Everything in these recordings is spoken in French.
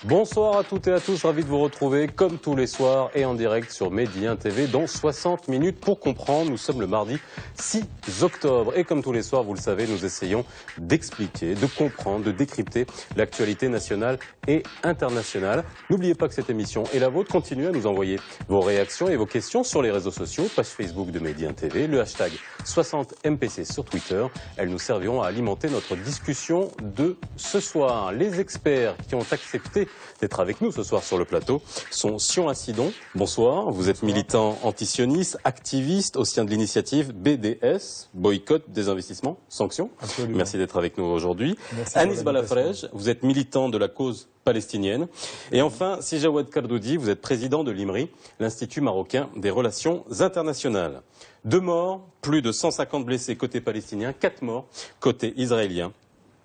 Bonsoir à toutes et à tous, ravi de vous retrouver comme tous les soirs et en direct sur Medi 1 TV dans 60 minutes pour comprendre. Nous sommes le mardi 6 octobre et comme tous les soirs, vous le savez, nous essayons d'expliquer, de comprendre, de décrypter l'actualité nationale et internationale. N'oubliez pas que cette émission est la vôtre. Continuez à nous envoyer vos réactions et vos questions sur les réseaux sociaux, page Facebook de Medi 1 TV, le hashtag 60MPC sur Twitter. Elles nous serviront à alimenter notre discussion de ce soir. Les experts qui ont accepté d'être avec nous ce soir sur le plateau sont Sion Assidon. Bonsoir, vous êtes militant antisioniste, activiste au sein de l'initiative BDS, boycott, désinvestissement, sanctions. Absolument. Merci d'être avec nous aujourd'hui. Anis Balafrej, vous êtes militant de la cause palestinienne. Et enfin, Sijawad Kardoudi, vous êtes président de l'IMRI, l'Institut marocain des relations internationales. 2 morts, plus de 150 blessés côté palestinien, 4 morts côté israélien.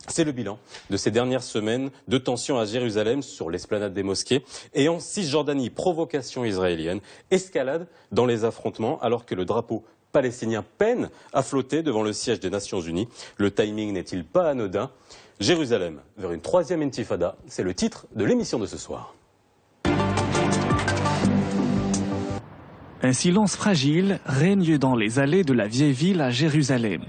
C'est le bilan de ces dernières semaines de tensions à Jérusalem sur l'esplanade des mosquées et en Cisjordanie, provocation israélienne, escalade dans les affrontements alors que le drapeau palestinien peine à flotter devant le siège des Nations Unies. Le timing n'est-il pas anodin? Jérusalem vers une 3e intifada, c'est le titre de l'émission de ce soir. Un silence fragile règne dans les allées de la vieille ville à Jérusalem.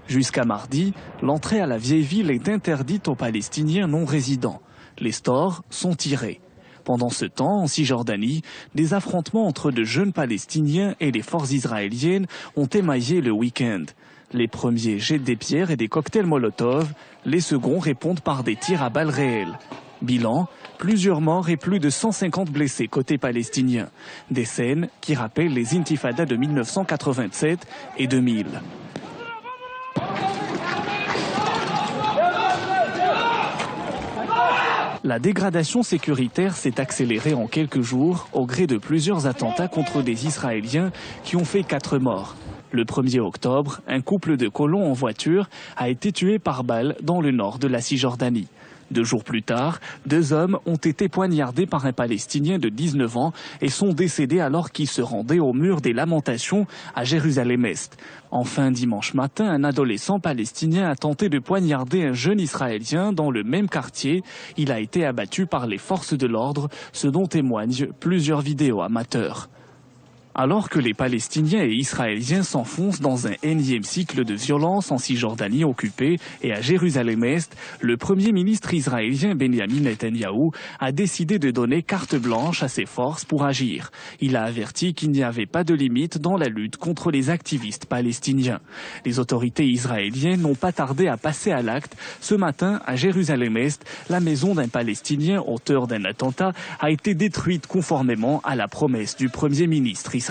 Jusqu'à mardi, l'entrée à la vieille ville est interdite aux Palestiniens non résidents. Les stores sont tirés. Pendant ce temps, en Cisjordanie, des affrontements entre de jeunes Palestiniens et les forces israéliennes ont émaillé le week-end. Les premiers jettent des pierres et des cocktails Molotov, les seconds répondent par des tirs à balles réelles. Bilan, plusieurs morts et plus de 150 blessés côté palestinien. Des scènes qui rappellent les intifadas de 1987 et 2000. La dégradation sécuritaire s'est accélérée en quelques jours au gré de plusieurs attentats contre des Israéliens qui ont fait 4 morts. Le 1er octobre, un couple de colons en voiture a été tué par balle dans le nord de la Cisjordanie. 2 jours plus tard, 2 hommes ont été poignardés par un Palestinien de 19 ans et sont décédés alors qu'ils se rendaient au mur des Lamentations à Jérusalem-Est. Enfin, dimanche matin, un adolescent palestinien a tenté de poignarder un jeune Israélien dans le même quartier. Il a été abattu par les forces de l'ordre, ce dont témoignent plusieurs vidéos amateurs. Alors que les Palestiniens et Israéliens s'enfoncent dans un énième cycle de violence en Cisjordanie occupée et à Jérusalem-Est, le Premier ministre israélien Benjamin Netanyahou a décidé de donner carte blanche à ses forces pour agir. Il a averti qu'il n'y avait pas de limite dans la lutte contre les activistes palestiniens. Les autorités israéliennes n'ont pas tardé à passer à l'acte. Ce matin, à Jérusalem-Est, la maison d'un Palestinien auteur d'un attentat a été détruite conformément à la promesse du Premier ministre israélien.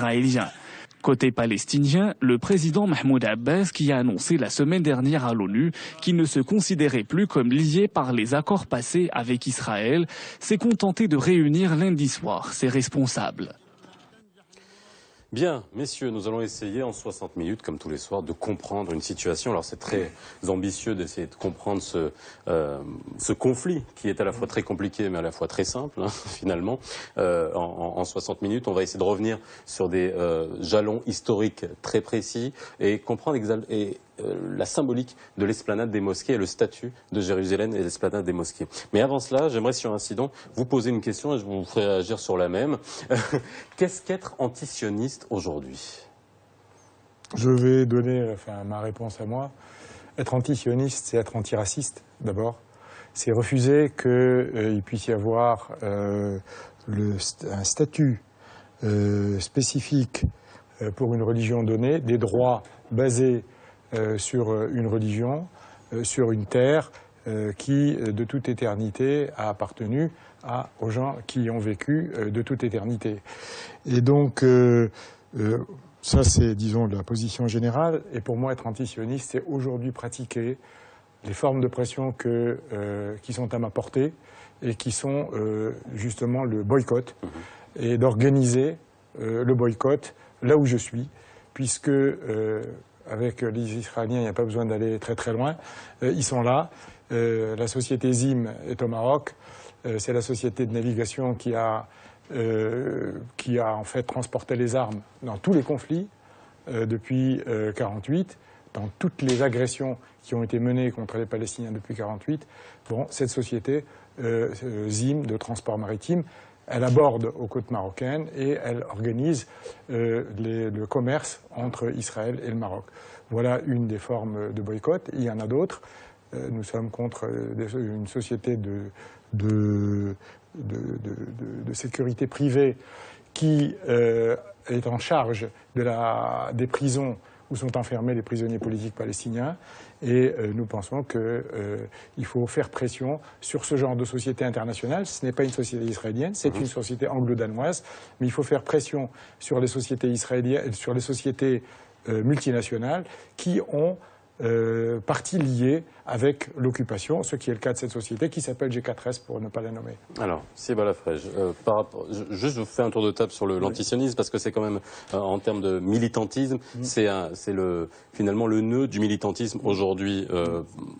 Côté palestinien, le président Mahmoud Abbas, qui a annoncé la semaine dernière à l'ONU qu'il ne se considérait plus comme lié par les accords passés avec Israël, s'est contenté de réunir lundi soir ses responsables. Bien, messieurs, nous allons essayer en 60 minutes, comme tous les soirs, de comprendre une situation. Alors c'est très ambitieux d'essayer de comprendre ce conflit qui est à la fois très compliqué mais à la fois très simple, hein, finalement. En 60 minutes, on va essayer de revenir sur des jalons historiques très précis et comprendre la symbolique de l'esplanade des mosquées et le statut de Jérusalem et l'esplanade des mosquées. Mais avant cela, j'aimerais sur Incident vous poser une question et je vous ferai réagir sur la même. Qu'est-ce qu'être antisioniste aujourd'hui? Je vais donner ma réponse à moi. Être antisioniste, c'est être antiraciste, d'abord. C'est refuser qu'il puisse y avoir un statut spécifique pour une religion donnée, des droits basés sur une religion, sur une terre qui, de toute éternité, a appartenu aux gens qui y ont vécu de toute éternité. Et donc, ça c'est, disons, la position générale. Et pour moi, être antisioniste, c'est aujourd'hui pratiquer les formes de pression qui sont à ma portée et qui sont justement le boycott, et d'organiser le boycott là où je suis, puisque avec les Israéliens, il n'y a pas besoin d'aller très très loin. Ils sont là. La société ZIM est au Maroc. C'est la société de navigation qui a en fait transporté les armes dans tous les conflits depuis 1948, dans toutes les agressions qui ont été menées contre les Palestiniens depuis 1948. Bon, cette société ZIM, de transport maritime. Elle aborde aux côtes marocaines et elle organise le commerce entre Israël et le Maroc. Voilà une des formes de boycott. Il y en a d'autres. Nous sommes contre une société de sécurité privée qui est en charge des prisons où sont enfermés les prisonniers politiques palestiniens. Et nous pensons qu'il faut faire pression sur ce genre de société internationale. Ce n'est pas une société israélienne, c'est une société anglo-danoise, mais il faut faire pression sur les sociétés israéliennes, sur les sociétés multinationales qui ont partie liée avec l'occupation, ce qui est le cas de cette société qui s'appelle G4S pour ne pas la nommer. Alors, Sieba Lafrège, juste je vous fais un tour de table sur l'antisionisme parce que c'est quand même, en termes de militantisme, c'est finalement le nœud du militantisme aujourd'hui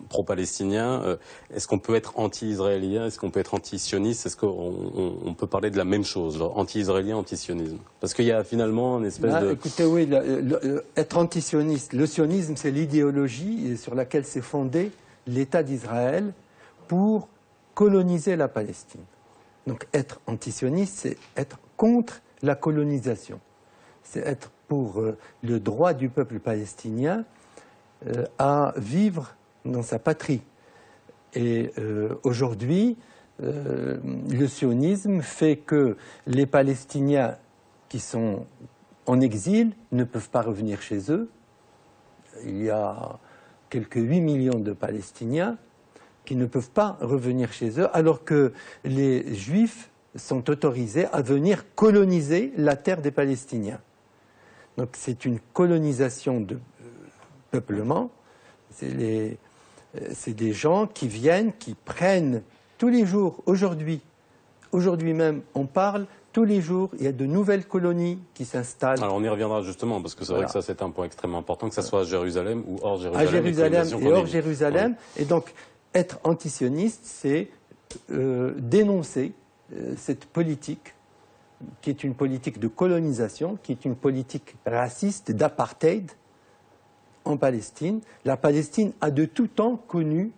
pro-palestinien. Est-ce qu'on peut être anti-israélien? Est-ce qu'on peut être anti-sioniste? Est-ce qu'on peut parler de la même chose, anti-israélien, anti-sionisme? Parce qu'il y a finalement une espèce de... Écoutez, oui, être anti-sioniste, le sionisme, c'est l'idéologie sur laquelle s'est fondé l'État d'Israël pour coloniser la Palestine. Donc être antisioniste, c'est être contre la colonisation. C'est être pour le droit du peuple palestinien à vivre dans sa patrie. Et aujourd'hui, le sionisme fait que les Palestiniens qui sont en exil ne peuvent pas revenir chez eux. Il y a quelques 8 millions de Palestiniens qui ne peuvent pas revenir chez eux, alors que les Juifs sont autorisés à venir coloniser la terre des Palestiniens. Donc c'est une colonisation de peuplement. C'est des gens qui viennent, qui prennent tous les jours, aujourd'hui même, on parle. Tous les jours, il y a de nouvelles colonies qui s'installent. Alors on y reviendra justement, parce que c'est vrai que ça c'est un point extrêmement important, que ça soit à Jérusalem ou hors Jérusalem. À Jérusalem et hors Jérusalem. Oui. Et donc, être antisioniste, c'est dénoncer cette politique, qui est une politique de colonisation, qui est une politique raciste, d'apartheid en Palestine. La Palestine a de tout temps connu,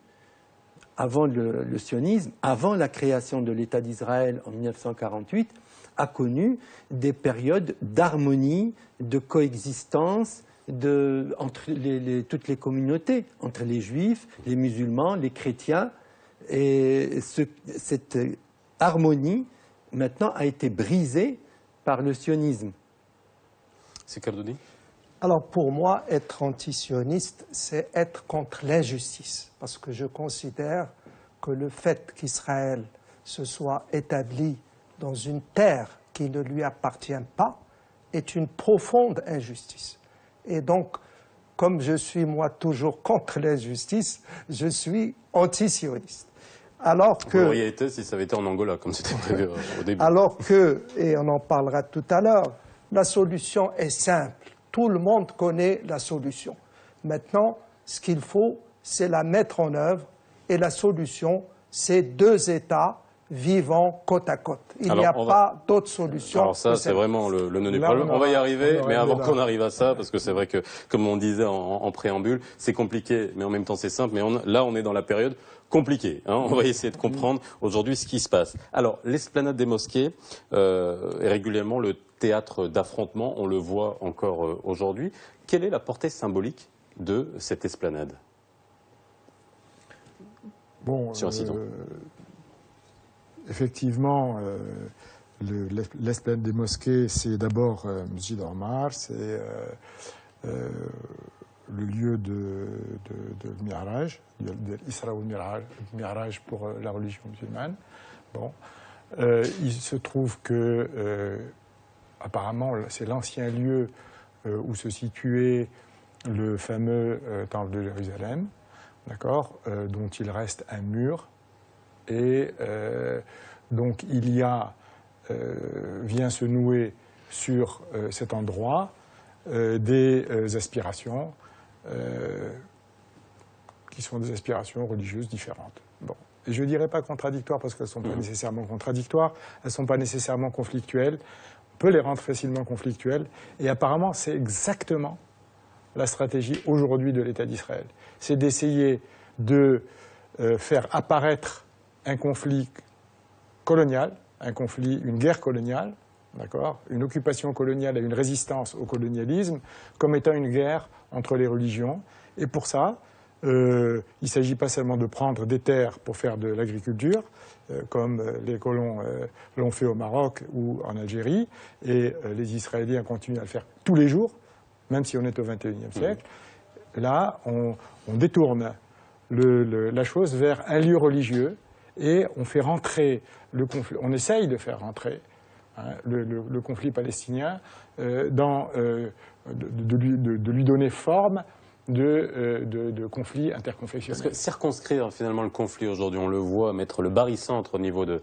avant le sionisme, avant la création de l'État d'Israël en 1948, a connu des périodes d'harmonie, de coexistence entre toutes les communautés, entre les juifs, les musulmans, les chrétiens. Et cette harmonie, maintenant, a été brisée par le sionisme. C'est Kardouni ? Alors pour moi, être antisioniste, c'est être contre l'injustice. Parce que je considère que le fait qu'Israël se soit établi dans une terre qui ne lui appartient pas est une profonde injustice. Et donc, comme je suis moi toujours contre l'injustice, je suis antisioniste. Alors que... Vous l'auriez été si ça avait été en Angola, comme c'était prévu au début. Alors que, et on en parlera tout à l'heure, la solution est simple. Tout le monde connaît la solution. Maintenant, ce qu'il faut, c'est la mettre en œuvre. Et la solution, c'est 2 États vivant côte à côte. Il n'y a pas d'autre solution. Alors ça, c'est vraiment le nœud du problème. On va y arriver, mais avant qu'on arrive à ça, parce que c'est vrai que, comme on disait en préambule, c'est compliqué, mais en même temps c'est simple. Mais là, on est dans la période compliquée. On va essayer de comprendre aujourd'hui ce qui se passe. Alors, l'esplanade des mosquées est régulièrement le théâtre d'affrontements. On le voit encore aujourd'hui. Quelle est la portée symbolique de cette esplanade? Bon, effectivement, l'esplanade des mosquées, c'est d'abord Masjid Omar, c'est le lieu de Mi'raj, de l'Isra ou Mi'raj pour la religion musulmane. Bon. Il se trouve que, apparemment, c'est l'ancien lieu où se situait le fameux temple de Jérusalem, d'accord, dont il reste un mur. Et donc il y a, vient se nouer sur cet endroit des aspirations qui sont des aspirations religieuses différentes. Bon. Et je ne dirais pas contradictoires parce qu'elles ne sont pas nécessairement contradictoires, elles ne sont pas nécessairement conflictuelles. On peut les rendre facilement conflictuelles. Et apparemment, c'est exactement la stratégie aujourd'hui de l'État d'Israël. C'est d'essayer de faire apparaître un conflit colonial, une guerre coloniale, d'accord, une occupation coloniale et une résistance au colonialisme, comme étant une guerre entre les religions. Et pour ça, il ne s'agit pas seulement de prendre des terres pour faire de l'agriculture, comme les colons l'ont fait au Maroc ou en Algérie, et les Israéliens continuent à le faire tous les jours, même si on est au XXIe siècle. Là, on détourne la chose vers un lieu religieux et on fait rentrer le conflit, on essaye de faire rentrer le conflit palestinien, de lui donner forme de conflit interconfessionnel. Parce que circonscrire finalement le conflit aujourd'hui, on le voit, mettre le barycentre au niveau de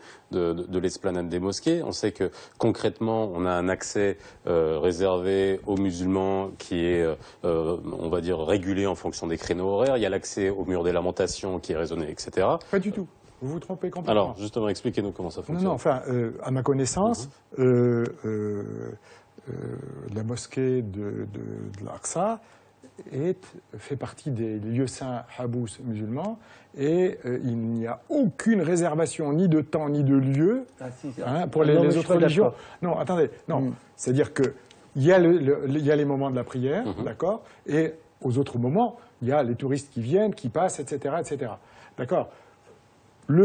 l'esplanade des mosquées. On sait que concrètement, on a un accès réservé aux musulmans qui est, on va dire, régulé en fonction des créneaux horaires. Il y a l'accès au mur des lamentations qui est raisonné, etc. Pas du tout. Vous vous trompez complètement. Alors, justement, expliquez-nous comment ça fonctionne. Non, enfin, à ma connaissance, la mosquée de l'Aqsa fait partie des lieux saints habous musulmans et il n'y a aucune réservation ni de temps ni de lieu pour les autres religions. Non, attendez, non. C'est-à-dire qu'il y a les moments de la prière, d'accord, et aux autres moments, il y a les touristes qui viennent, qui passent, etc., etc. D'accord. La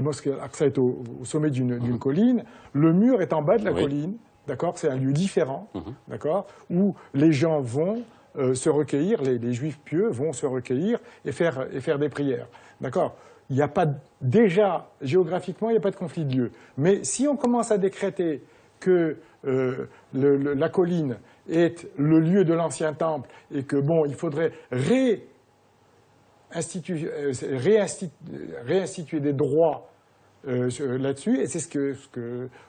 mosquée Al-Aqsa est au sommet d'une colline, le mur est en bas de la colline, d'accord, c'est un lieu différent, d'accord, où les gens vont se recueillir, les juifs pieux vont se recueillir et faire des prières, d'accord. Il n'y a pas, déjà, géographiquement, il n'y a pas de conflit de lieu. Mais si on commence à décréter que la colline est le lieu de l'ancien temple et que, bon, il faudrait réinstituer des droits là-dessus, et c'est ce que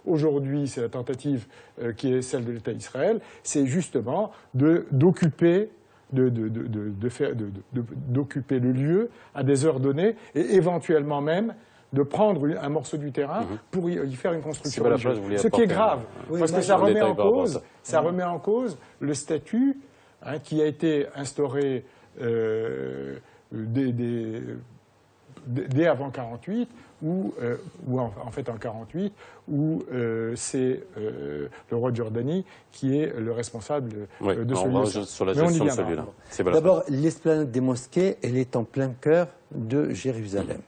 aujourd'hui, c'est la tentative qui est celle de l'État d'Israël, c'est justement d'occuper le lieu à des heures données et éventuellement même de prendre un morceau du terrain pour y faire une construction religieuse. Ce qui est grave, parce que ça remet en cause le statut qui a été instauré dès avant 48, ou en fait en 48, où c'est le roi de Jordanie qui est le responsable de ce lieu. Sur la gestion de celui-là. D'abord, l'esplanade des mosquées, elle est en plein cœur de Jérusalem.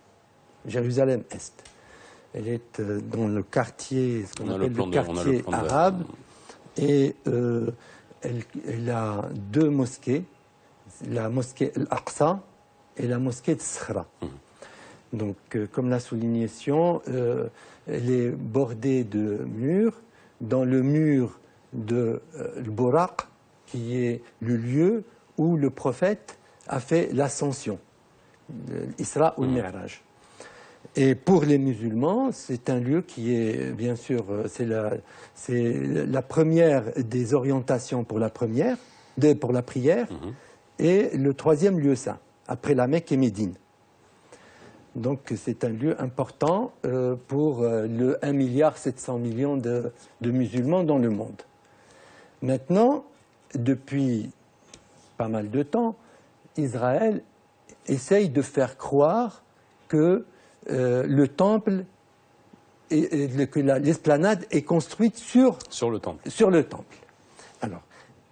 Jérusalem-Est. Elle est dans le quartier, ce qu'on appelle le quartier arabe, et elle a deux mosquées, la mosquée Al-Aqsa et la mosquée de Skhra. Donc, comme l'a souligné Sion, elle est bordée de murs. Dans le mur de Al-Buraq, qui est le lieu où le prophète a fait l'ascension, l'Isra ou le Mi'raj. Et pour les musulmans, c'est un lieu qui est, bien sûr, c'est la première des orientations pour la prière, et le troisième lieu saint, après la Mecque et Médine. Donc c'est un lieu important pour le 1,7 milliard de musulmans dans le monde. Maintenant, depuis pas mal de temps, Israël essaye de faire croire que le temple, que l'esplanade est construite sur le temple. Alors,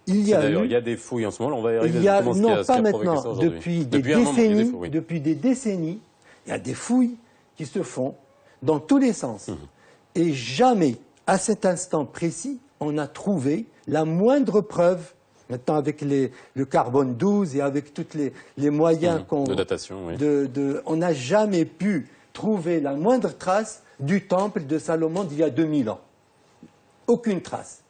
il y a des fouilles en ce moment, on va y arriver. Non, pas maintenant. Depuis des décennies, il y a des fouilles qui se font dans tous les sens. Et jamais, à cet instant précis, on a trouvé la moindre preuve, maintenant avec le carbone 12 et avec tous les moyens de datation, on n'a jamais pu trouver la moindre trace du temple de Salomon d'il y a 2000 ans. Aucune trace.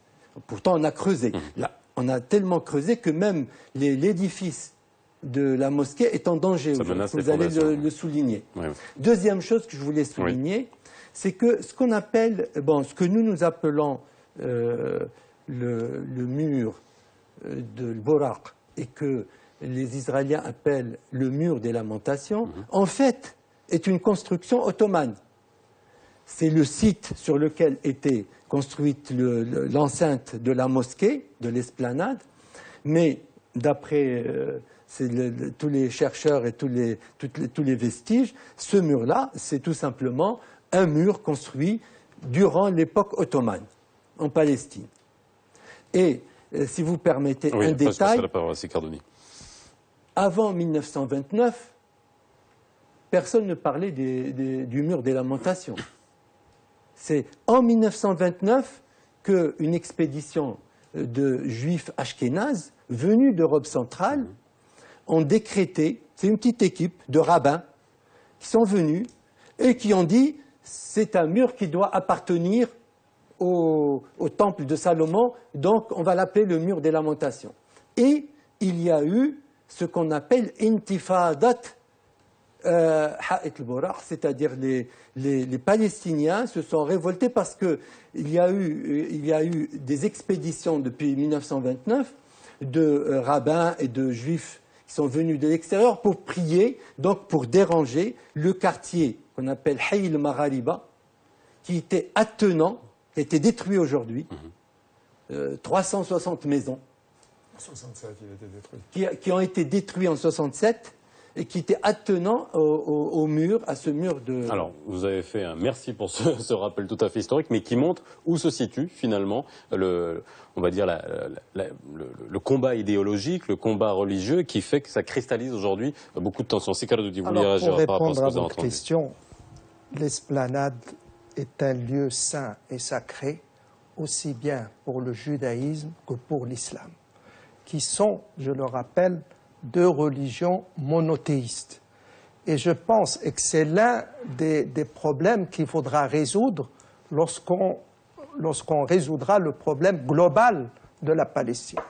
Pourtant, on a creusé. Là, on a tellement creusé que même l'édifice de la mosquée est en danger. Vous allez le souligner. Deuxième chose que je voulais souligner, c'est que ce qu'on appelle, ce que nous appelons le mur de Buraq et que les Israéliens appellent le mur des lamentations, en fait, est une construction ottomane. C'est le site sur lequel était construite l'enceinte de la mosquée, de l'esplanade, mais d'après c'est tous les chercheurs et tous les vestiges, ce mur-là, c'est tout simplement un mur construit durant l'époque ottomane, en Palestine. Et, si vous permettez un détail, avant 1929, personne ne parlait du mur des lamentations. C'est en 1929 qu'une expédition de juifs ashkénazes venus d'Europe centrale ont décrété, c'est une petite équipe de rabbins qui sont venus et qui ont dit c'est un mur qui doit appartenir au temple de Salomon, donc on va l'appeler le mur des lamentations. Et il y a eu ce qu'on appelle intifadat Ha'it al-Buraq, c'est-à-dire les Palestiniens se sont révoltés parce qu'il y a eu des expéditions depuis 1929 de rabbins et de juifs qui sont venus de l'extérieur pour prier, donc pour déranger le quartier qu'on appelle Hayy al-Maghariba, qui était attenant, qui a été détruit aujourd'hui, 360 maisons. 67, il a été détruit. Qui ont été détruits en 67 et qui étaient attenants au mur, à ce mur de... Alors, vous avez fait un merci pour ce rappel tout à fait historique, mais qui montre où se situe finalement on va dire le combat idéologique, le combat religieux, qui fait que ça cristallise aujourd'hui beaucoup de tensions. C'est Carlo, vous voulez réagir par rapport à ce que vous avez entendu. Pour répondre à votre question, l'esplanade est un lieu saint et sacré, aussi bien pour le judaïsme que pour l'islam, qui sont, je le rappelle, deux religions monothéistes. Et je pense que c'est l'un des problèmes qu'il faudra résoudre lorsqu'on résoudra le problème global de la Palestine.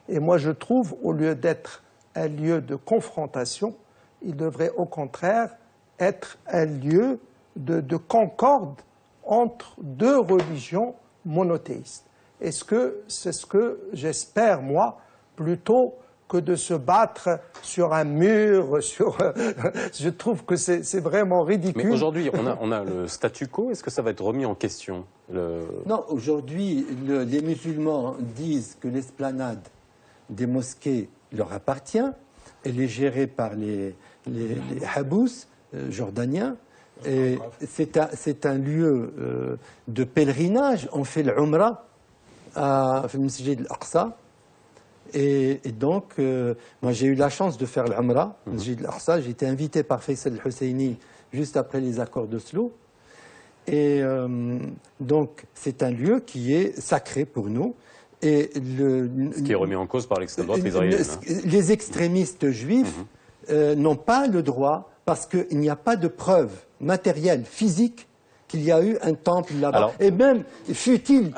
Et moi, je trouve, au lieu d'être un lieu de confrontation, il devrait au contraire être un lieu de concorde entre deux religions monothéistes. C'est ce que j'espère, moi, plutôt que de se battre sur un mur, je trouve que c'est vraiment ridicule. Mais aujourd'hui, on a le statu quo, est-ce que ça va être remis en question Non, aujourd'hui, les musulmans disent que l'esplanade des mosquées leur appartient, elle est gérée par les habous jordaniens, et c'est un lieu de pèlerinage. On fait l'Umrah à Masjid al-Aqsa. Et donc, moi j'ai eu la chance de faire l'Umrah, Masjid al-Aqsa. J'ai été invité par Faisal al-Husseini juste après les accords d'Oslo. Et donc, c'est un lieu qui est sacré pour nous. Et ce qui est remis en cause par l'extrême droite israélienne. Les extrémistes juifs n'ont pas le droit, parce qu'il n'y a pas de preuve matérielle, physique, qu'il y a eu un temple là-bas. Et même, fut-il,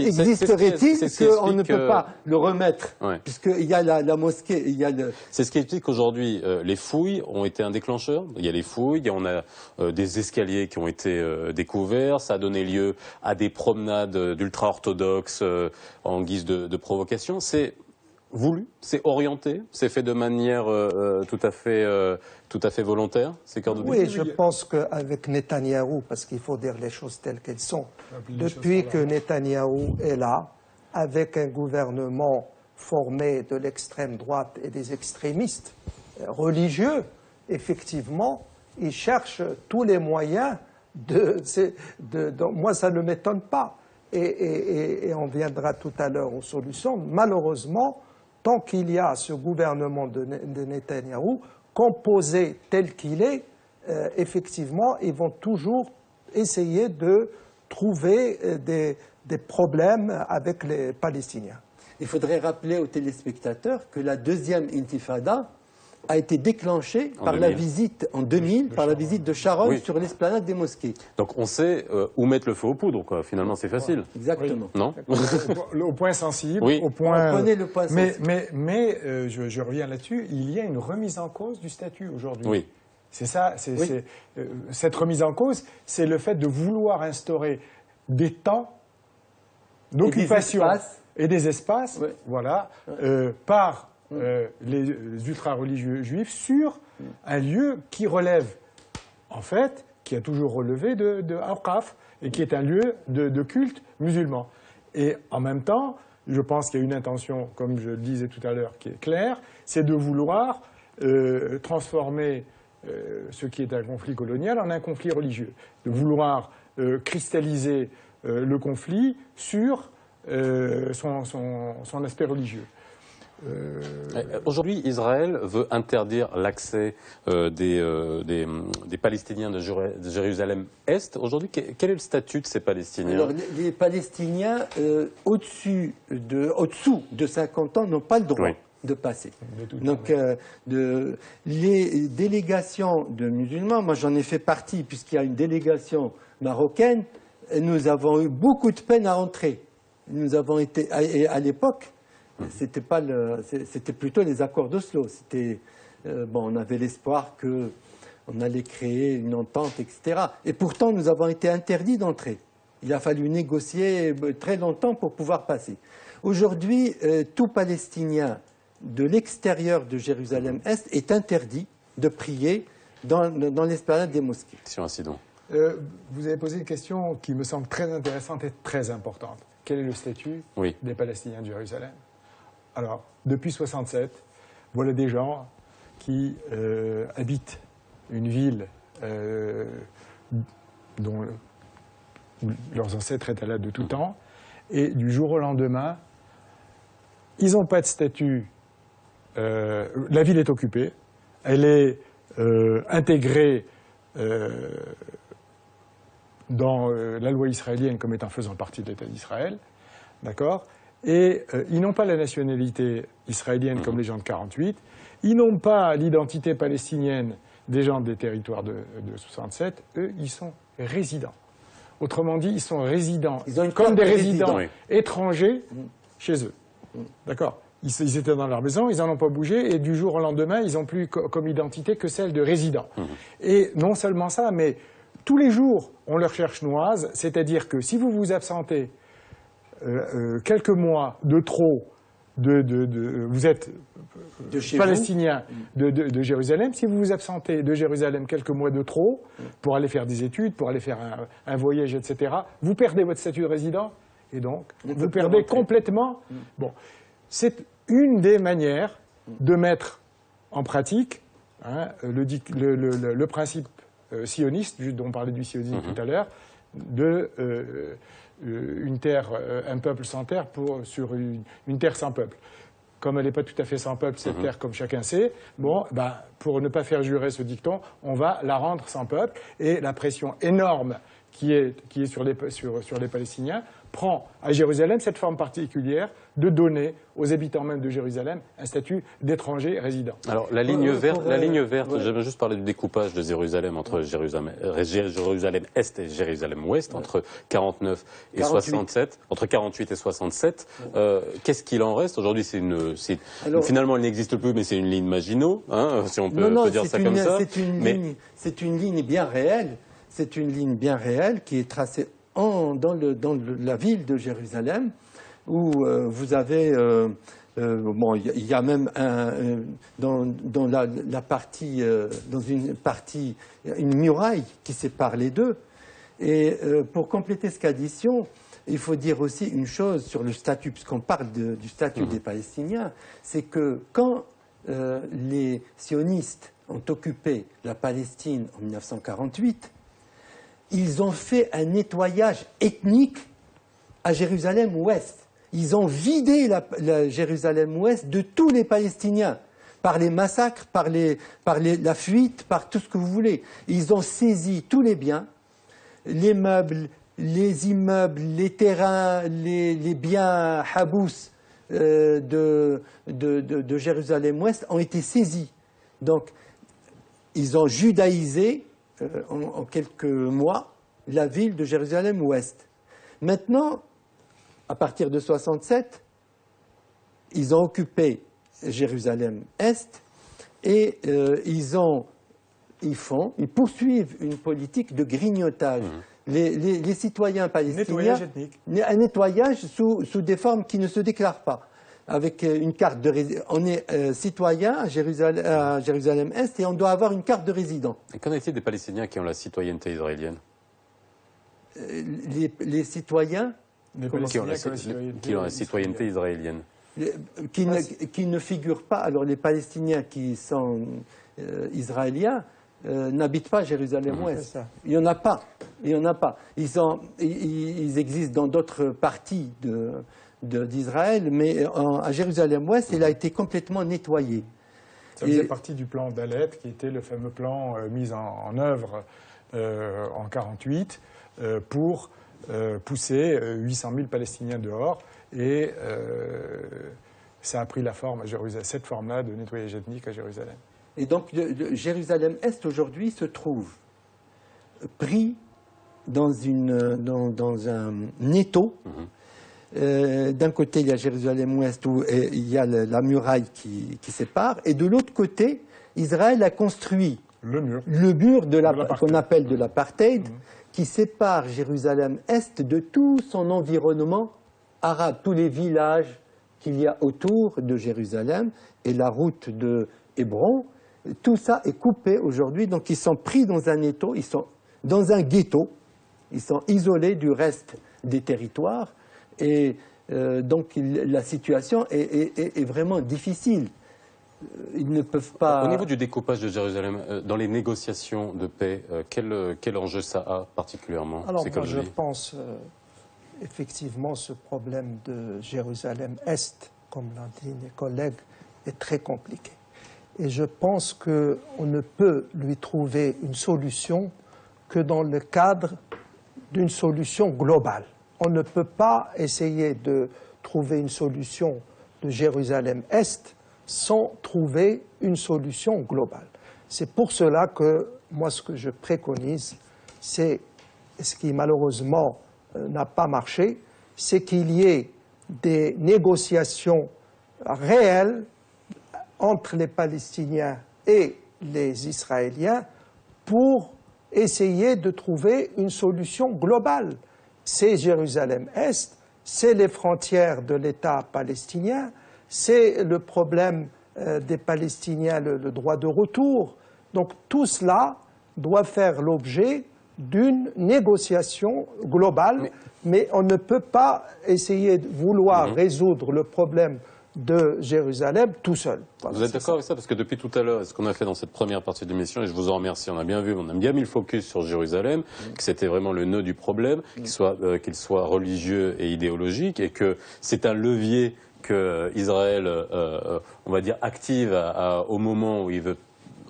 existerait-il qu'on ne peut pas le remettre, puisqu'il y a la mosquée, il y a le... C'est ce qui explique qu'aujourd'hui, les fouilles ont été un déclencheur. Il y a les fouilles, on a des escaliers qui ont été découverts, ça a donné lieu à des promenades d'ultra-orthodoxes en guise de provocation. C'est voulu, c'est orienté, c'est fait de manière tout à fait volontaire, c'est Cordoudé. Oui, je pense qu'avec Netanyahou, parce qu'il faut dire les choses telles qu'elles sont, depuis que Netanyahou est là, avec un gouvernement formé de l'extrême droite et des extrémistes religieux, effectivement, il cherche tous les moyens moi, ça ne m'étonne pas. Et on viendra tout à l'heure aux solutions. Malheureusement, tant qu'il y a ce gouvernement de Netanyahou, composé tel qu'il est, effectivement, ils vont toujours essayer de trouver des problèmes avec les Palestiniens. Il faudrait rappeler aux téléspectateurs que la deuxième intifada a été déclenchée par la visite en 2000, par la visite de Sharon sur l'esplanade des mosquées. Donc on sait où mettre le feu aux poudres, quoi. Finalement c'est facile. Exactement. Non au point sensible, au point... On connaît le point sensible. Mais je reviens là-dessus, il y a une remise en cause du statut aujourd'hui. Oui. C'est ça, cette remise en cause, c'est le fait de vouloir instaurer des temps d'occupation et des espaces, voilà, par les ultra-religieux juifs sur un lieu qui relève, en fait, qui a toujours relevé de Awqaf et qui est un lieu de culte musulman. Et en même temps, je pense qu'il y a une intention, comme je le disais tout à l'heure, qui est claire, c'est de vouloir transformer ce qui est un conflit colonial en un conflit religieux, de vouloir cristalliser le conflit sur son aspect religieux. Aujourd'hui, Israël veut interdire l'accès des Palestiniens de Jérusalem-Est. Aujourd'hui, quel est le statut de ces Palestiniens? Alors, les Palestiniens au-dessous de 50 ans n'ont pas le droit de passer. Donc, les délégations de musulmans, moi j'en ai fait partie, puisqu'il y a une délégation marocaine, nous avons eu beaucoup de peine à entrer. Nous avons été, à l'époque, c'était plutôt les accords d'Oslo. On avait l'espoir qu'on allait créer une entente, etc. Et pourtant, nous avons été interdits d'entrer. Il a fallu négocier très longtemps pour pouvoir passer. Aujourd'hui, tout Palestinien de l'extérieur de Jérusalem-Est est interdit de prier dans l'esplanade des mosquées. Sur un Sidon. Vous avez posé une question qui me semble très intéressante et très importante. Quel est le statut des Palestiniens de Jérusalem? Alors, depuis 1967, voilà des gens qui habitent une ville dont leurs ancêtres étaient là de tout temps, et du jour au lendemain, ils n'ont pas de statut. La ville est occupée, elle est intégrée dans la loi israélienne comme étant faisant partie de l'État d'Israël, d'accord? Et ils n'ont pas la nationalité israélienne comme les gens de 48, ils n'ont pas l'identité palestinienne des gens des territoires de 67, eux, ils sont résidents. Autrement dit, ils sont résidents, comme des résidents étrangers chez eux. D'accord? Ils étaient dans leur maison, ils n'en ont pas bougé, et du jour au lendemain, ils n'ont plus comme identité que celle de résident. Et non seulement ça, mais tous les jours, on leur cherche noise, c'est-à-dire que si vous vous absentez quelques mois de trop, vous êtes palestinien de Jérusalem, si vous vous absentez de Jérusalem quelques mois de trop, pour aller faire des études, pour aller faire un voyage, etc., vous perdez votre statut de résident, et donc vous perdez complètement. Bon, c'est une des manières de mettre en pratique le principe sioniste, dont on parlait du sionisme tout à l'heure, une terre, un peuple sans terre sur une terre sans peuple. Comme elle n'est pas tout à fait sans peuple, cette terre, comme chacun sait, pour ne pas faire jurer ce dicton, on va la rendre sans peuple. Et la pression énorme qui est sur les Palestiniens prend à Jérusalem cette forme particulière de donner aux habitants même de Jérusalem un statut d'étranger résident. Alors la ligne verte, j'aimerais juste parler du découpage de Jérusalem entre Jérusalem-Est et Jérusalem-Ouest, entre 49 et 67, entre 48 et 67. Qu'est-ce qu'il en reste? Aujourd'hui, finalement, elle n'existe plus, mais c'est une ligne Maginot, hein, si on peut dire ça comme ça. C'est une ligne bien réelle. C'est une ligne bien réelle qui est tracée dans la ville de Jérusalem, où vous avez, il y a même dans la partie, dans une partie, une muraille qui sépare les deux. Et pour compléter cette addition, il faut dire aussi une chose sur le statut, puisqu'on parle du statut des Palestiniens, c'est que quand les sionistes ont occupé la Palestine en 1948, ils ont fait un nettoyage ethnique à Jérusalem-Ouest. Ils ont vidé la Jérusalem-Ouest de tous les Palestiniens, par les massacres, par la fuite, par tout ce que vous voulez. Ils ont saisi tous les biens, les meubles, les immeubles, les terrains, les biens habous de Jérusalem-Ouest ont été saisis. Donc, ils ont judaïsé en quelques mois la ville de Jérusalem-Ouest. Maintenant, à partir de 67, ils ont occupé Jérusalem-Est et ils poursuivent une politique de grignotage. Les citoyens palestiniens... Nettoyage ethnique. Un nettoyage sous des formes qui ne se déclarent pas. Avec une carte de résident. On est citoyen à Jérusalem-Est et on doit avoir une carte de résident. Et qu'en est-il des Palestiniens qui ont la citoyenneté israélienne? Les citoyens qui ont la citoyenneté israélienne. Qui ne figurent pas. Alors les Palestiniens qui sont israéliens n'habitent pas Jérusalem-Ouest. Il n'y en a pas. Il y en a pas. Ils existent dans d'autres parties d'Israël, mais à Jérusalem-Ouest, il a été complètement nettoyé. Ça faisait partie du plan d'Alet, qui était le fameux plan mis en œuvre en 1948 pour pousser 800 000 Palestiniens dehors. Et ça a pris la forme à Jérusalem, cette forme-là de nettoyage ethnique à Jérusalem. Et donc, Jérusalem-Est, aujourd'hui, se trouve pris dans un étau. D'un côté, il y a Jérusalem-Ouest où il y a la muraille qui sépare. Et de l'autre côté, Israël a construit le mur qu'on appelle de l'apartheid, qui sépare Jérusalem-Est de tout son environnement arabe, tous les villages qu'il y a autour de Jérusalem et la route de Hébron. Tout ça est coupé aujourd'hui, donc ils sont pris dans un étau, ils sont dans un ghetto, ils sont isolés du reste des territoires et donc la situation est vraiment difficile. Ils ne peuvent pas... Au niveau du découpage de Jérusalem, dans les négociations de paix, quel enjeu ça a particulièrement? Alors moi je pense effectivement ce problème de Jérusalem-Est, comme l'ont dit mes collègues, est très compliqué. Et je pense qu'on ne peut lui trouver une solution que dans le cadre d'une solution globale. On ne peut pas essayer de trouver une solution de Jérusalem-Est sans trouver une solution globale. C'est pour cela que moi ce que je préconise, c'est ce qui malheureusement n'a pas marché, c'est qu'il y ait des négociations réelles entre les Palestiniens et les Israéliens pour essayer de trouver une solution globale. C'est Jérusalem-Est, c'est les frontières de l'État palestinien, c'est le problème des Palestiniens, le droit de retour. Donc tout cela doit faire l'objet d'une négociation globale, mais on ne peut pas essayer de vouloir résoudre le problème de Jérusalem tout seul. Voilà, vous êtes d'accord avec ça? Parce que depuis tout à l'heure, ce qu'on a fait dans cette première partie de l'émission, et je vous en remercie, on a bien vu, on a bien mis le focus sur Jérusalem, que c'était vraiment le nœud du problème, qu'il soit religieux et idéologique, et que c'est un levier que Israël, on va dire, active au moment où il veut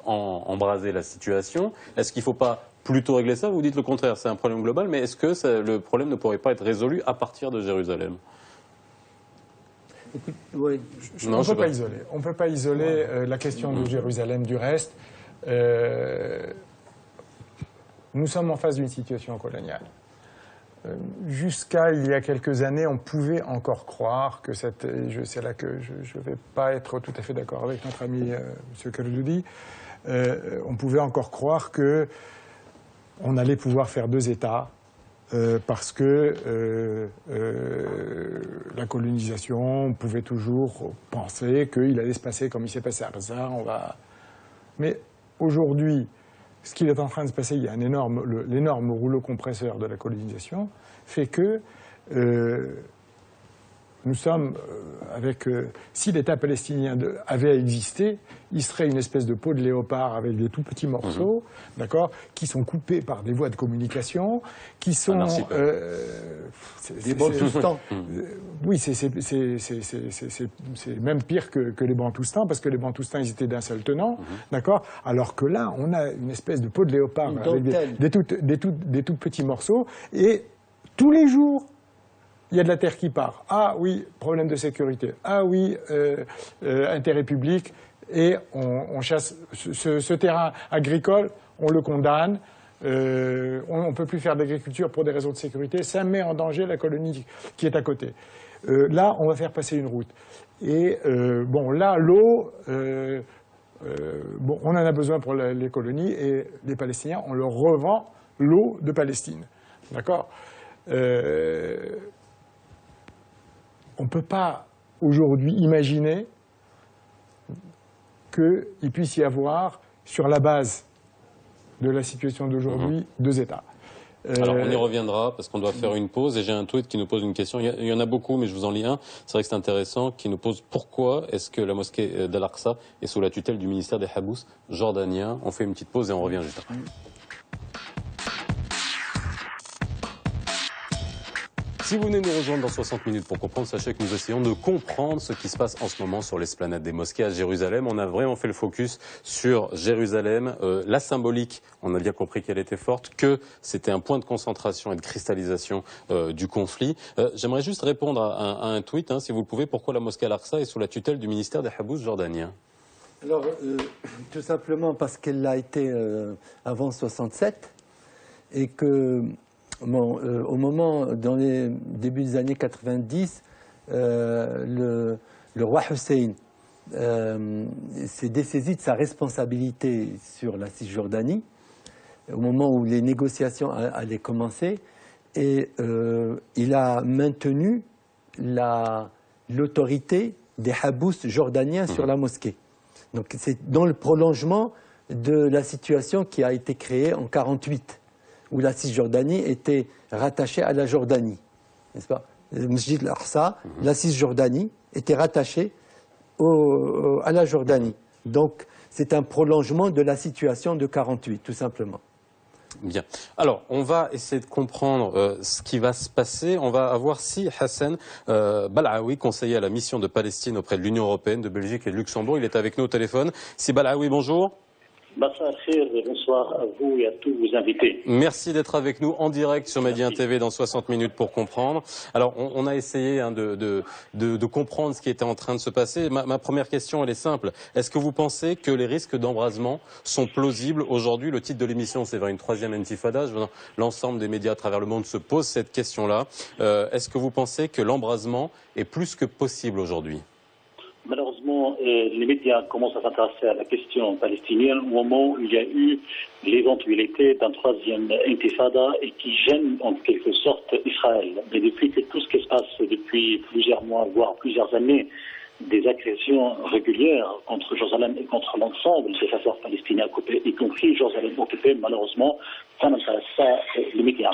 embraser la situation. Est-ce qu'il ne faut pas plutôt régler ça? Vous dites le contraire, c'est un problème global, mais est-ce que le problème ne pourrait pas être résolu à partir de Jérusalem? Oui. On ne peut pas isoler la question de Jérusalem du reste. Nous sommes en face d'une situation coloniale. Jusqu'à il y a quelques années, on pouvait encore croire que c'est là que je ne vais pas être tout à fait d'accord avec notre ami M. Khalloudi, on pouvait encore croire qu'on allait pouvoir faire deux États parce que la colonisation, on pouvait toujours penser qu'il allait se passer comme il s'est passé à Gaza. Mais aujourd'hui, ce qui est en train de se passer, il y a l'énorme rouleau compresseur de la colonisation, fait que nous sommes si l'État palestinien avait existé, il serait une espèce de peau de léopard avec des tout petits morceaux, d'accord, qui sont coupés par des voies de communication, qui sont des Bantoustans. Oui, c'est même pire que les Bantoustans, parce que les Bantoustans, ils étaient d'un seul tenant, d'accord, alors que là, on a une espèce de peau de léopard avec des tout petits morceaux, et tous les jours, il y a de la terre qui part. Ah oui, problème de sécurité. Ah oui, intérêt public. Et on chasse ce terrain agricole, on le condamne. On ne peut plus faire d'agriculture pour des raisons de sécurité. Ça met en danger la colonie qui est à côté. Là, on va faire passer une route. Et bon, là, l'eau, on en a besoin pour les colonies. Et les Palestiniens, on leur revend l'eau de Palestine. D'accord ? On ne peut pas aujourd'hui imaginer qu'il puisse y avoir, sur la base de la situation d'aujourd'hui, deux États. Alors on y reviendra parce qu'on doit faire une pause et j'ai un tweet qui nous pose une question. Il y en a beaucoup mais je vous en lis un. C'est vrai que c'est intéressant qui nous pose pourquoi est-ce que la mosquée d'Al-Aqsa est sous la tutelle du ministère des Habous jordaniens. On fait une petite pause et on revient juste après. Si vous venez nous rejoindre dans 60 minutes pour comprendre, sachez que nous essayons de comprendre ce qui se passe en ce moment sur l'esplanade des mosquées à Jérusalem. On a vraiment fait le focus sur Jérusalem. La symbolique, on a bien compris qu'elle était forte, que c'était un point de concentration et de cristallisation du conflit. J'aimerais juste répondre à un tweet, si vous le pouvez. Pourquoi la mosquée Al-Aqsa est sous la tutelle du ministère des Habous jordaniens? Alors, tout simplement parce qu'elle l'a été avant 67 et que... Bon, au moment, dans les débuts des années 90, le roi Hussein s'est dessaisi de sa responsabilité sur la Cisjordanie, au moment où les négociations allaient commencer, et il a maintenu l'autorité des Habous jordaniens sur la mosquée. Donc c'est dans le prolongement de la situation qui a été créée en 1948. Où la Cisjordanie était rattachée à la Jordanie, n'est-ce pas? Le Masjid al-Aqsa, la Cisjordanie était rattachée à la Jordanie. Donc, c'est un prolongement de la situation de 1948, tout simplement. Bien. Alors, on va essayer de comprendre ce qui va se passer. On va avoir Si Hassan Balaoui, conseiller à la mission de Palestine auprès de l'Union européenne, de Belgique et de Luxembourg. Il est avec nous au téléphone. Si Balaoui, bonjour. Bonsoir à vous et à tous vos invités. Merci d'être avec nous en direct sur Média TV dans 60 minutes pour comprendre. Alors, on a essayé de comprendre ce qui était en train de se passer. Ma première question, elle est simple. Est-ce que vous pensez que les risques d'embrasement sont plausibles aujourd'hui? Le titre de l'émission, c'est vers une troisième intifada. L'ensemble des médias à travers le monde se posent cette question-là. Est-ce que vous pensez que l'embrasement est plus que possible aujourd'hui? Malheureusement, les médias commencent à s'intéresser à la question palestinienne au moment où il y a eu l'éventualité d'un troisième intifada et qui gêne en quelque sorte Israël. Mais depuis que tout ce qui se passe depuis plusieurs mois, voire plusieurs années, des agressions régulières contre Jérusalem et contre l'ensemble des affaires palestiniens occupés, y compris Jérusalem occupée, malheureusement, ça n'intéresse pas les médias.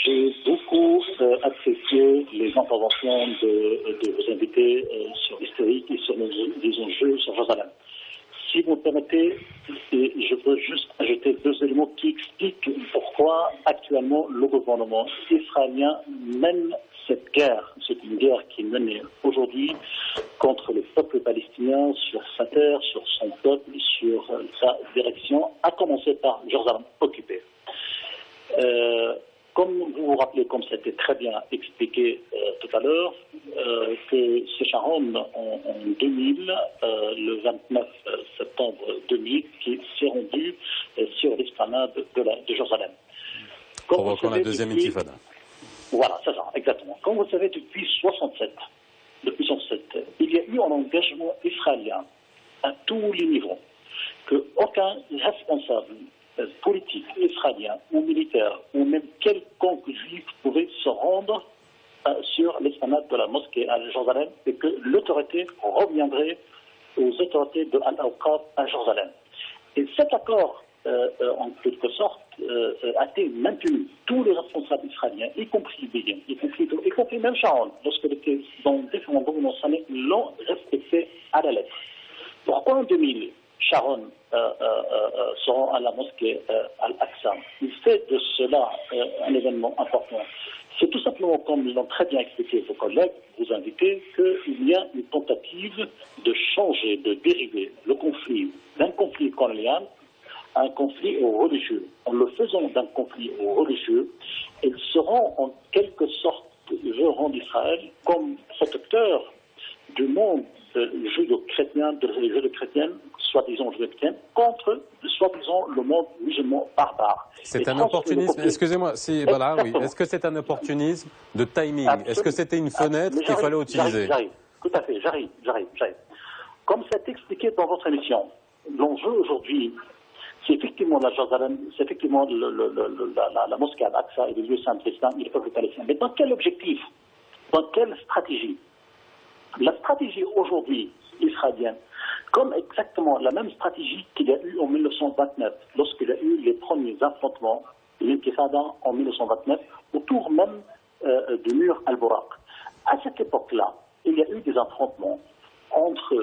J'ai beaucoup apprécié les interventions de vos invités sur l'historique et sur les enjeux sur Jérusalem. Si vous me permettez, je veux juste ajouter deux éléments qui expliquent pourquoi actuellement le gouvernement israélien mène cette guerre. C'est une guerre qui est menée aujourd'hui contre le peuple palestinien, sur sa terre, sur son peuple, sur sa direction, à commencer par Jérusalem occupée. Comme vous vous rappelez, comme c'était très bien expliqué tout à l'heure, que c'est Sharon en 2000, le 29 septembre 2000, qui s'est rendu sur l'esplanade de Jérusalem. Provoquant la deuxième intifada. Voilà, c'est ça, exactement. Comme vous le savez, depuis 67, il y a eu un engagement israélien à tous les niveaux, qu'aucun responsable politique israélien ou militaire ou même quelconque juif pouvait se rendre sur l'esplanade de la mosquée à Jérusalem et que l'autorité reviendrait aux autorités de Al-Aqsa à Jérusalem. Et cet accord, en quelque sorte, a été maintenu. Tous les responsables israéliens, y compris Begin, y compris même Sharon, lorsqu'il était dans différents gouvernements israéliens, l'ont respecté à la lettre. Pourquoi en 2000 Sharon se rend à la mosquée Al-Aqsa? Il fait de cela un événement important. C'est tout simplement, comme l'ont très bien expliqué vos collègues, vos invités, qu'il y a une tentative de changer, de dériver le conflit d'un conflit colonial à un conflit religieux. En le faisant d'un conflit religieux, ils seront en quelque sorte, je rends Israël comme protecteur du monde judo-chrétien, de religieux chrétienne, soi-disant judo-chrétienne, contre, soi-disant, le monde musulman barbare. C'est un opportunisme, excusez-moi, si, voilà, oui. Est-ce que c'est un opportunisme de timing? Est-ce que c'était une fenêtre qu'il fallait utiliser? J'arrive, tout à fait, j'arrive. Comme c'est expliqué dans votre émission, l'enjeu aujourd'hui, c'est effectivement la Jérusalem, c'est effectivement la mosquée Al-Aqsa et le lieu saint Tristan et le peuple palestinien. Mais dans quel objectif? Dans quelle stratégie? La stratégie aujourd'hui israélienne, comme exactement la même stratégie qu'il y a eu en 1929, lorsqu'il y a eu les premiers affrontements l'intifada en 1929, autour même du mur Al-Buraq. À cette époque-là, il y a eu des affrontements entre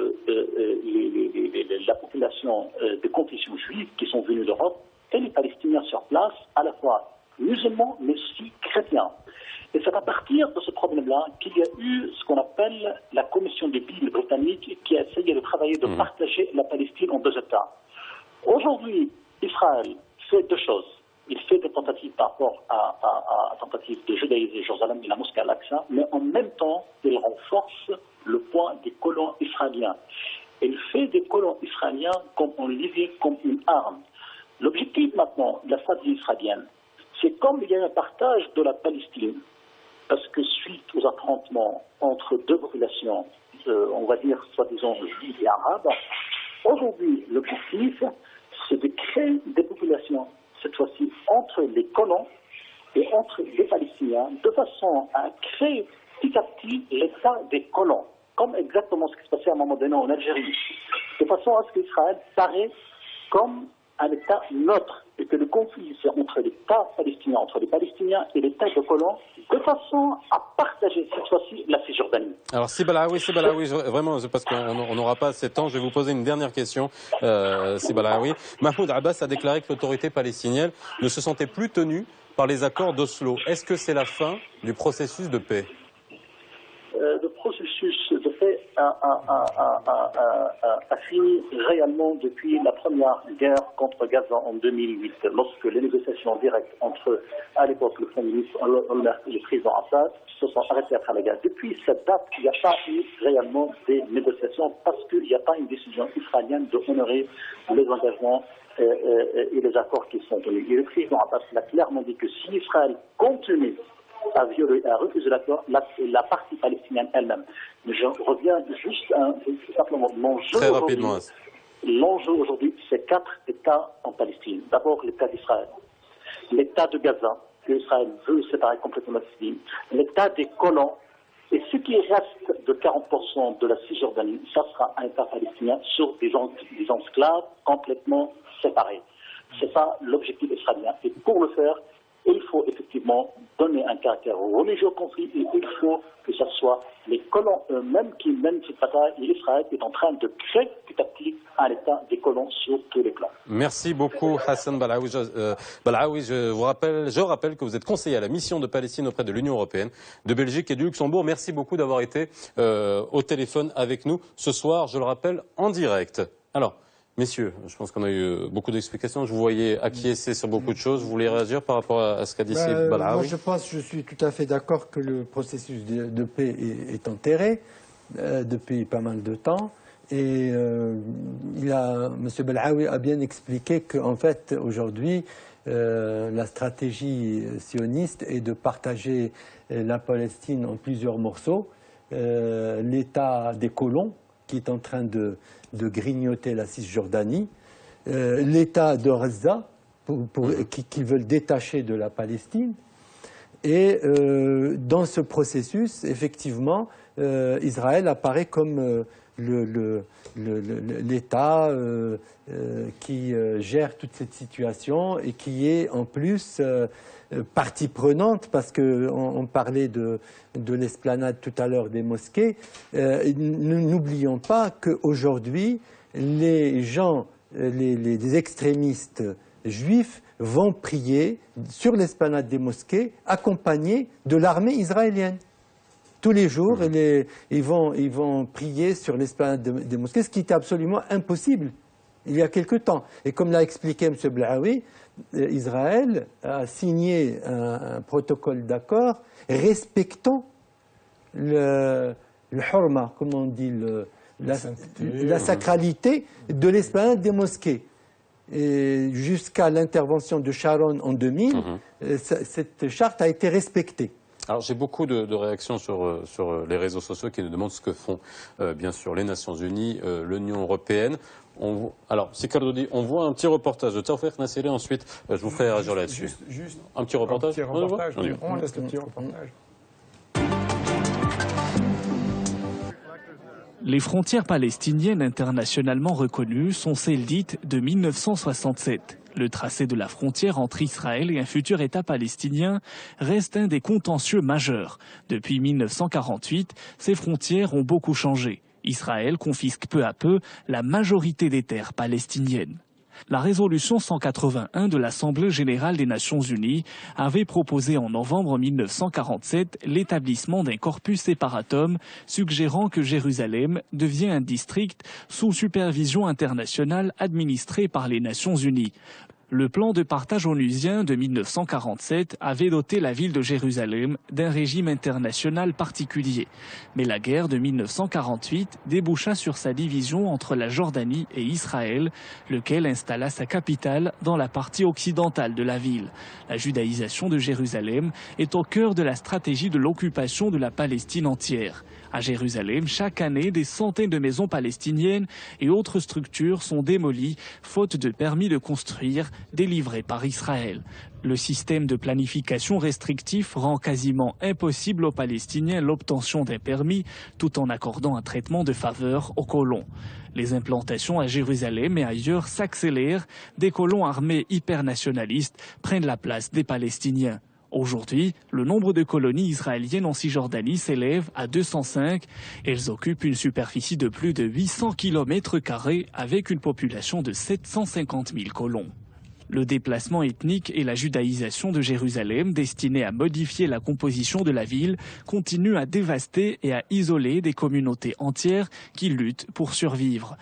la population de confession juive qui sont venus d'Europe et les Palestiniens sur place, à la fois musulmans mais aussi chrétiens. Et c'est à partir de ce problème-là qu'il y a eu ce qu'on appelle la commission des Bibles britannique qui a essayé de travailler, de partager la Palestine en deux États. Aujourd'hui, Israël fait deux choses. Il fait des tentatives par rapport à tentatives de judaïser Jérusalem et la mosquée Al-Aqsa, mais en même temps, il renforce le poids des colons israéliens. Il fait des colons israéliens comme en Libye, comme une arme. L'objectif maintenant de la stratégie israélienne, c'est comme il y a un partage de la Palestine, parce que suite aux affrontements entre deux populations, on va dire soi-disant juives et arabes, aujourd'hui l'objectif c'est de créer des populations, cette fois-ci entre les colons et entre les Palestiniens, de façon à créer petit à petit l'État des colons, comme exactement ce qui se passait à un moment donné en Algérie, de façon à ce qu'Israël paraît comme un État neutre et que le conflit c'est entre l'État palestinien, entre les Palestiniens et l'État de colons, de façon à partager cette fois-ci la Cisjordanie. Alors Sibalaoui, vraiment, parce qu'on n'aura pas assez de temps, je vais vous poser une dernière question, Sibalaoui. Mahmoud Abbas a déclaré que l'autorité palestinienne ne se sentait plus tenue par les accords d'Oslo. Est-ce que c'est la fin du processus de paix? Le processus de paix a fini réellement depuis la première guerre contre Gaza en 2008, lorsque les négociations directes entre, à l'époque, le Premier ministre Olmert et le président Assad se sont arrêtées après la guerre. Depuis cette date, il n'y a pas eu réellement des négociations parce qu'il n'y a pas une décision israélienne de honorer les engagements et les accords qui sont tenus. Et le président Abbas l'a clairement dit que si Israël continue à refuser l'accord, la partie palestinienne elle-même. Mais je reviens juste tout simplement. L'enjeu aujourd'hui, c'est 4 États en Palestine. D'abord, l'État d'Israël, l'État de Gaza, que Israël veut séparer complètement de la Palestine, l'État des colons, et ce qui reste de 40% de la Cisjordanie, ça sera un État palestinien sur des enclaves complètement séparés. C'est ça l'objectif israélien. Et pour le faire, il faut effectivement donner un caractère religieux au conflit et il faut que ce soit les colons eux-mêmes qui mènent cette bataille et Israël est en train de créer petit à petit un État des colons sur tous les plans. Merci beaucoup Hassan Balaoui. Je rappelle que vous êtes conseiller à la mission de Palestine auprès de l'Union européenne, de Belgique et du Luxembourg. Merci beaucoup d'avoir été au téléphone avec nous ce soir, je le rappelle, en direct. Alors, messieurs, je pense qu'on a eu beaucoup d'explications. Je vous voyais acquiescer sur beaucoup de choses. Vous voulez réagir par rapport à ce qu'a dit Sib Balaoui? Moi, je suis tout à fait d'accord que le processus de paix est enterré depuis pas mal de temps. Et M. Balaoui a bien expliqué qu'en fait, aujourd'hui, la stratégie sioniste est de partager la Palestine en plusieurs morceaux. L'État des colons, qui est en train de grignoter la Cisjordanie, l'État de Gaza, qui veulent détacher de la Palestine. Et dans ce processus, effectivement, Israël apparaît comme l'État qui gère toute cette situation et qui est en plus partie prenante, parce qu'on parlait de l'esplanade tout à l'heure des mosquées. N'oublions pas qu'aujourd'hui, les gens, les extrémistes juifs vont prier sur l'esplanade des mosquées accompagnés de l'armée israélienne. Tous les jours, ils vont prier sur l'esplanade des mosquées, ce qui était absolument impossible il y a quelque temps. Et comme l'a expliqué M. Balaoui, Israël a signé un protocole d'accord respectant le hurma, comme on dit, la sacralité de l'esplanade des mosquées. Et jusqu'à l'intervention de Sharon en 2000, cette charte a été respectée. Alors j'ai beaucoup de réactions sur les réseaux sociaux qui nous demandent ce que font bien sûr les Nations Unies, l'Union Européenne. Alors, Sikardoudi, on voit un petit reportage de Taoufik Nasseri, ensuite je vous ferai réagir là-dessus. Juste un petit reportage. On laisse le petit reportage. Les frontières palestiniennes internationalement reconnues sont celles dites de 1967. Le tracé de la frontière entre Israël et un futur État palestinien reste un des contentieux majeurs. Depuis 1948, ces frontières ont beaucoup changé. Israël confisque peu à peu la majorité des terres palestiniennes. La résolution 181 de l'Assemblée générale des Nations unies avait proposé en novembre 1947 l'établissement d'un corpus separatum suggérant que Jérusalem devient un district sous supervision internationale administré par les Nations unies. Le plan de partage onusien de 1947 avait doté la ville de Jérusalem d'un régime international particulier. Mais la guerre de 1948 déboucha sur sa division entre la Jordanie et Israël, lequel installa sa capitale dans la partie occidentale de la ville. La judaïsation de Jérusalem est au cœur de la stratégie de l'occupation de la Palestine entière. À Jérusalem, chaque année, des centaines de maisons palestiniennes et autres structures sont démolies, faute de permis de construire délivrés par Israël. Le système de planification restrictif rend quasiment impossible aux Palestiniens l'obtention d'un permis, tout en accordant un traitement de faveur aux colons. Les implantations à Jérusalem et ailleurs s'accélèrent, des colons armés hypernationalistes prennent la place des Palestiniens. Aujourd'hui, le nombre de colonies israéliennes en Cisjordanie s'élève à 205. Elles occupent une superficie de plus de 800 km² avec une population de 750 000 colons. Le déplacement ethnique et la judaïsation de Jérusalem, destinés à modifier la composition de la ville, continuent à dévaster et à isoler des communautés entières qui luttent pour survivre.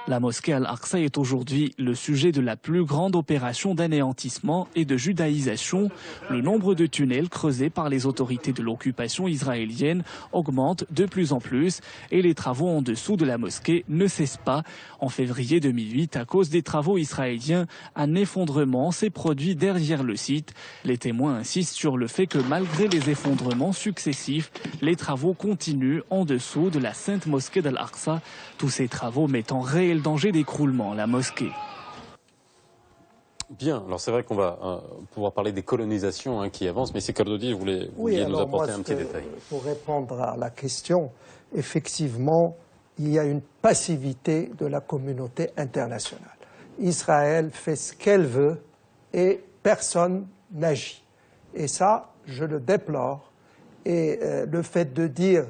La mosquée Al-Aqsa est aujourd'hui le sujet de la plus grande opération d'anéantissement et de judaïsation. Le nombre de tunnels creusés par les autorités de l'occupation israélienne augmente de plus en plus et les travaux en dessous de la mosquée ne cessent pas. En février 2008, à cause des travaux israéliens, un effondrement s'est produit derrière le site. Les témoins insistent sur le fait que malgré les effondrements successifs, les travaux continuent en dessous de la sainte mosquée d'Al-Aqsa. Tous ces travaux mettent en réel danger d'écroulement la mosquée. Bien, alors c'est vrai qu'on va pouvoir parler des colonisations qui avancent, mais c'est Kaldodi, vous vouliez nous apporter un petit détail. Pour répondre à la question, effectivement, il y a une passivité de la communauté internationale. Israël fait ce qu'elle veut et personne n'agit. Et ça, je le déplore. Et le fait de dire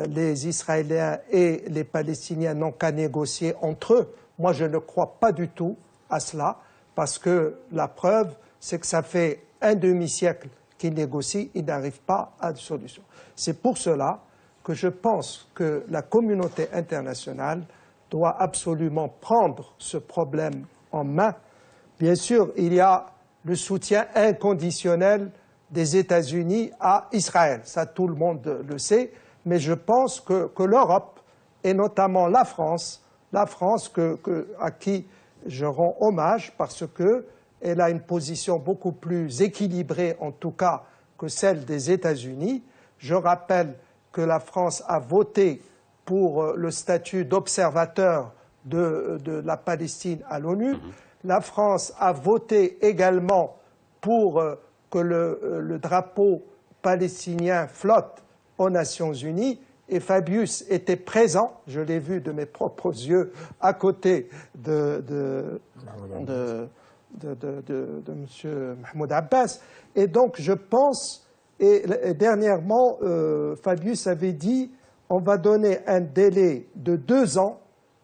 les Israéliens et les Palestiniens n'ont qu'à négocier entre eux, moi je ne crois pas du tout à cela, parce que la preuve, c'est que ça fait un demi-siècle qu'ils négocient, ils n'arrivent pas à une solution. C'est pour cela que je pense que la communauté internationale doit absolument prendre ce problème en main. Bien sûr, il y a le soutien inconditionnel des États-Unis à Israël, ça tout le monde le sait, mais je pense que l'Europe, et notamment la France à qui je rends hommage parce qu'elle a une position beaucoup plus équilibrée, en tout cas, que celle des États-Unis. Je rappelle que la France a voté pour le statut d'observateur de la Palestine à l'ONU. La France a voté également pour que le drapeau palestinien flotte aux Nations Unies, et Fabius était présent, je l'ai vu de mes propres yeux, à côté de M. Mahmoud Abbas. Et donc je pense, et dernièrement, Fabius avait dit, on va donner un délai de 2 ans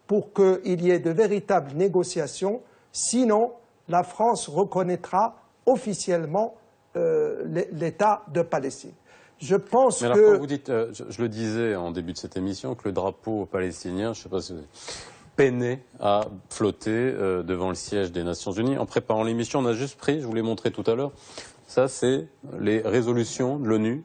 pour qu'il y ait de véritables négociations, sinon la France reconnaîtra officiellement l'État de Palestine. Je pense alors, quand vous dites, je le disais en début de cette émission, que le drapeau palestinien, je ne sais pas si vous peinait à flotter devant le siège des Nations Unies. En préparant l'émission, on a juste pris, je vous l'ai montré tout à l'heure, ça c'est les résolutions de l'ONU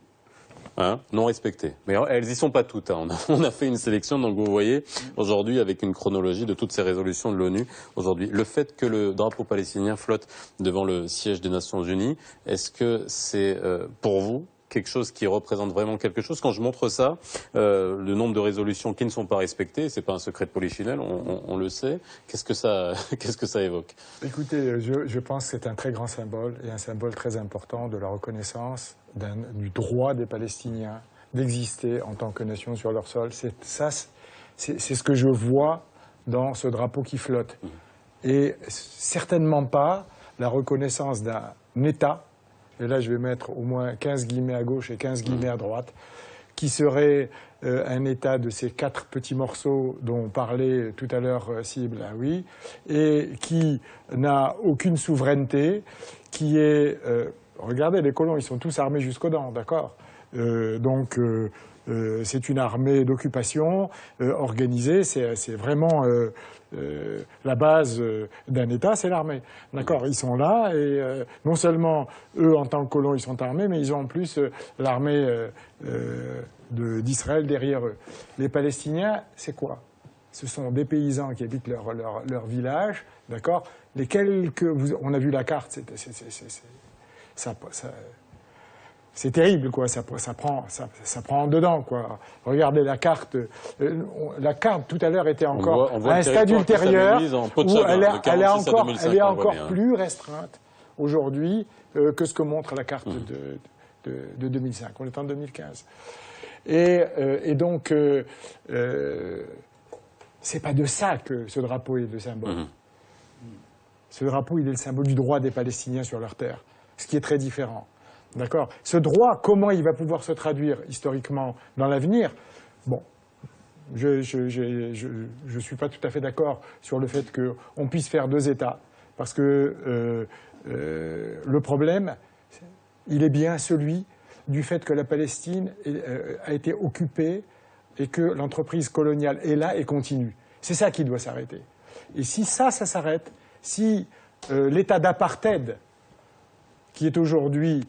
non respectées. Mais elles y sont pas toutes. On a fait une sélection, donc vous voyez aujourd'hui avec une chronologie de toutes ces résolutions de l'ONU. Aujourd'hui, le fait que le drapeau palestinien flotte devant le siège des Nations Unies, est-ce que c'est pour vous quelque chose qui représente vraiment quelque chose? Quand je montre ça, le nombre de résolutions qui ne sont pas respectées, c'est pas un secret de polichinelle, on le sait. Qu'est-ce que ça évoque? Écoutez, je pense que c'est un très grand symbole et un symbole très important de la reconnaissance du droit des Palestiniens d'exister en tant que nation sur leur sol. C'est ce que je vois dans ce drapeau qui flotte. Et certainement pas la reconnaissance d'un État, et là je vais mettre au moins 15 guillemets à gauche et 15 guillemets à droite, qui serait un État de ces 4 petits morceaux dont parlait tout à l'heure Sidi Blaoui, et qui n'a aucune souveraineté, qui est... regardez, les colons, ils sont tous armés jusqu'aux dents, d'accord ? Donc, c'est une armée d'occupation organisée, c'est vraiment la base d'un État, c'est l'armée. D'accord ? Ils sont là et non seulement eux, en tant que colons, ils sont armés, mais ils ont en plus l'armée d'Israël derrière eux. Les Palestiniens, c'est quoi ? Ce sont des paysans qui habitent leur village, d'accord ? On a vu la carte, c'est terrible, quoi. Ça prend en dedans, quoi. Regardez la carte. La carte tout à l'heure était encore à un stade ultérieur où elle est encore plus restreinte aujourd'hui que ce que montre la carte de 2005. On est en 2015. Et donc, c'est pas de ça que ce drapeau est le symbole. Ce drapeau, il est le symbole du droit des Palestiniens sur leur terre, ce qui est très différent. D'accord ? Ce droit, comment il va pouvoir se traduire historiquement dans l'avenir ? Bon, je suis pas tout à fait d'accord sur le fait qu'on puisse faire 2 États, parce que le problème, il est bien celui du fait que la Palestine a été occupée et que l'entreprise coloniale est là et continue. C'est ça qui doit s'arrêter. Et si ça s'arrête, si l'état d'apartheid, qui est aujourd'hui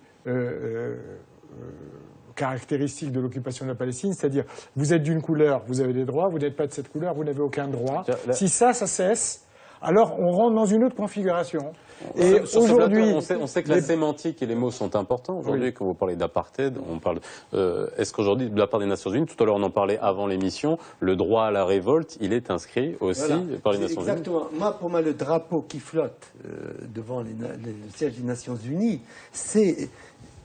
caractéristique de l'occupation de la Palestine, c'est-à-dire vous êtes d'une couleur, vous avez des droits, vous n'êtes pas de cette couleur, vous n'avez aucun droit. Si ça cesse, alors on rentre dans une autre configuration. Et aujourd'hui, on sait que la sémantique et les mots sont importants. Aujourd'hui, quand vous parlez d'apartheid, on parle. Est-ce qu'aujourd'hui, de la part des Nations Unies, tout à l'heure on en parlait avant l'émission, le droit à la révolte, il est inscrit aussi par les Nations Unies. Exactement. Pour moi, le drapeau qui flotte devant le siège des Nations Unies, c'est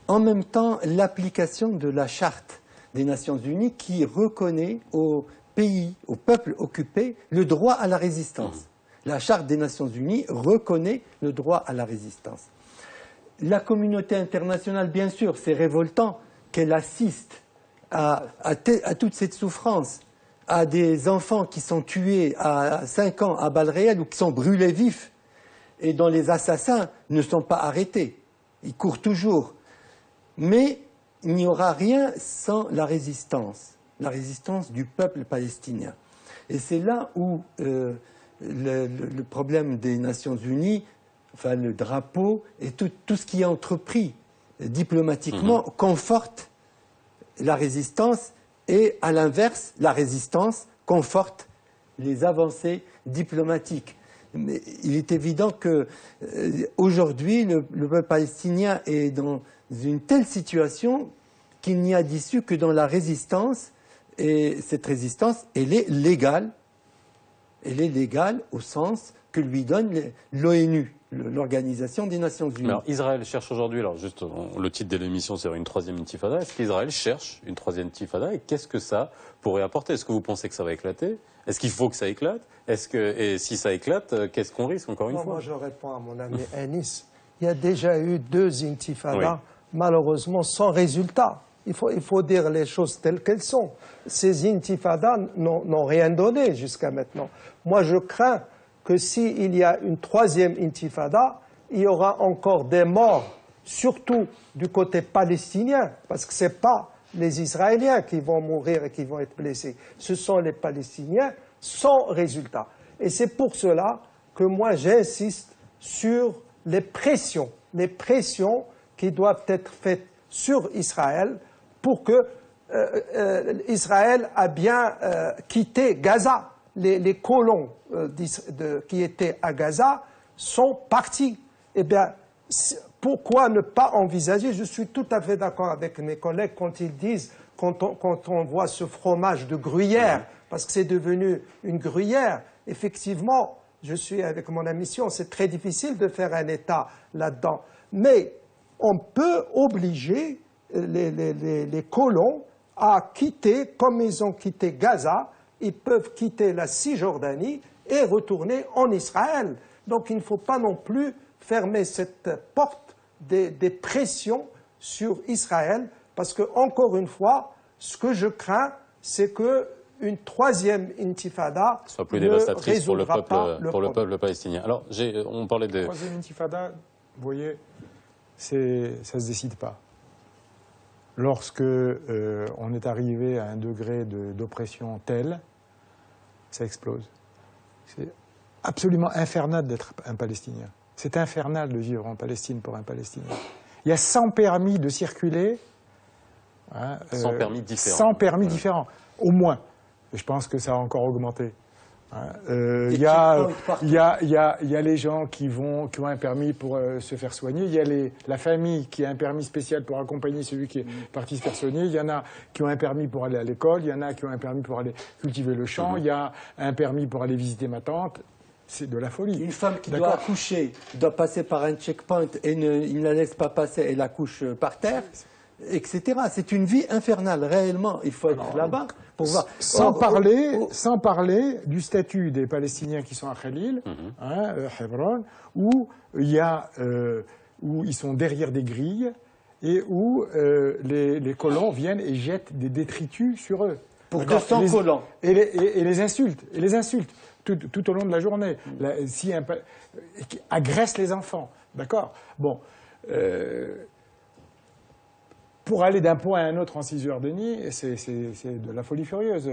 en même temps l'application de la Charte des Nations Unies qui reconnaît aux pays, aux peuples occupés, le droit à la résistance. La Charte des Nations Unies reconnaît le droit à la résistance. La communauté internationale, bien sûr, c'est révoltant qu'elle assiste à toute cette souffrance, à des enfants qui sont tués à 5 ans à balles réelles ou qui sont brûlés vifs et dont les assassins ne sont pas arrêtés. Ils courent toujours. Mais il n'y aura rien sans la résistance du peuple palestinien. Et c'est là où le problème des Nations Unies, enfin le drapeau et tout ce qui est entrepris diplomatiquement conforte la résistance et à l'inverse, la résistance conforte les avancées diplomatiques. Mais il est évident que aujourd'hui, le peuple palestinien est dans une telle situation qu'il n'y a d'issue que dans la résistance, et cette résistance, elle est légale. Elle est légale au sens que lui donne l'ONU, l'Organisation des Nations Unies. Alors Israël cherche aujourd'hui, alors juste le titre de l'émission c'est une 3e intifada. Est-ce qu'Israël cherche une 3e intifada et qu'est-ce que ça pourrait apporter? Est-ce que vous pensez que ça va éclater? Est-ce qu'il faut que ça éclate? Et si ça éclate, qu'est-ce qu'on risque encore une fois? Moi je réponds à mon ami Anis. Il y a déjà eu 2 intifadas, malheureusement sans résultat. Il faut dire les choses telles qu'elles sont. Ces intifadas n'ont rien donné jusqu'à maintenant. Moi, je crains que s'il y a une 3e intifada, il y aura encore des morts, surtout du côté palestinien, parce que ce n'est pas les Israéliens qui vont mourir et qui vont être blessés. Ce sont les Palestiniens sans résultat. Et c'est pour cela que moi, j'insiste sur les pressions qui doivent être faites sur Israël pour que Israël a bien quitté Gaza. Les colons qui étaient à Gaza sont partis. Eh bien, pourquoi ne pas envisager? Je suis tout à fait d'accord avec mes collègues quand ils disent, quand on voit ce fromage de gruyère, parce que c'est devenu une gruyère, effectivement, je suis avec mon ami Sion, c'est très difficile de faire un État là-dedans. Mais on peut obliger les colons à quitter, comme ils ont quitté Gaza, ils peuvent quitter la Cisjordanie et retourner en Israël. Donc il ne faut pas non plus fermer cette porte des pressions sur Israël, parce que, encore une fois, ce que je crains, c'est qu'une troisième intifada soit plus ne dévastatrice pour le résoudra pas peuple palestinien. Alors, on parlait de... La troisième intifada, vous voyez, ça ne se décide pas. Lorsque on est arrivé à un degré d'oppression tel, ça explose. C'est absolument infernal d'être un Palestinien. C'est infernal de vivre en Palestine pour un Palestinien. Il y a 100 permis de circuler. 100 permis différents. 100 permis différents, au moins. Et je pense que ça a encore augmenté. Il y a les gens qui ont un permis pour se faire soigner. Il y a la famille qui a un permis spécial pour accompagner celui qui est parti se faire soigner. Il y en a qui ont un permis pour aller à l'école. Il y en a qui ont un permis pour aller cultiver le champ. Il y a un permis pour aller visiter ma tante. C'est de la folie. Une femme qui doit accoucher doit passer par un checkpoint et il ne la laisse pas passer et la couche par terre, etc. C'est une vie infernale, réellement. Il faut être là-bas pour voir. Sans parler du statut des Palestiniens qui sont à Khalil, Hebron, où ils sont derrière des grilles et où les colons viennent et jettent des détritus sur eux. Pour 200 colons. Et les insultent. Tout au long de la journée, qui agresse les enfants, d'accord. Bon, pour aller d'un point à un autre en 6 heures de nuit, c'est de la folie furieuse.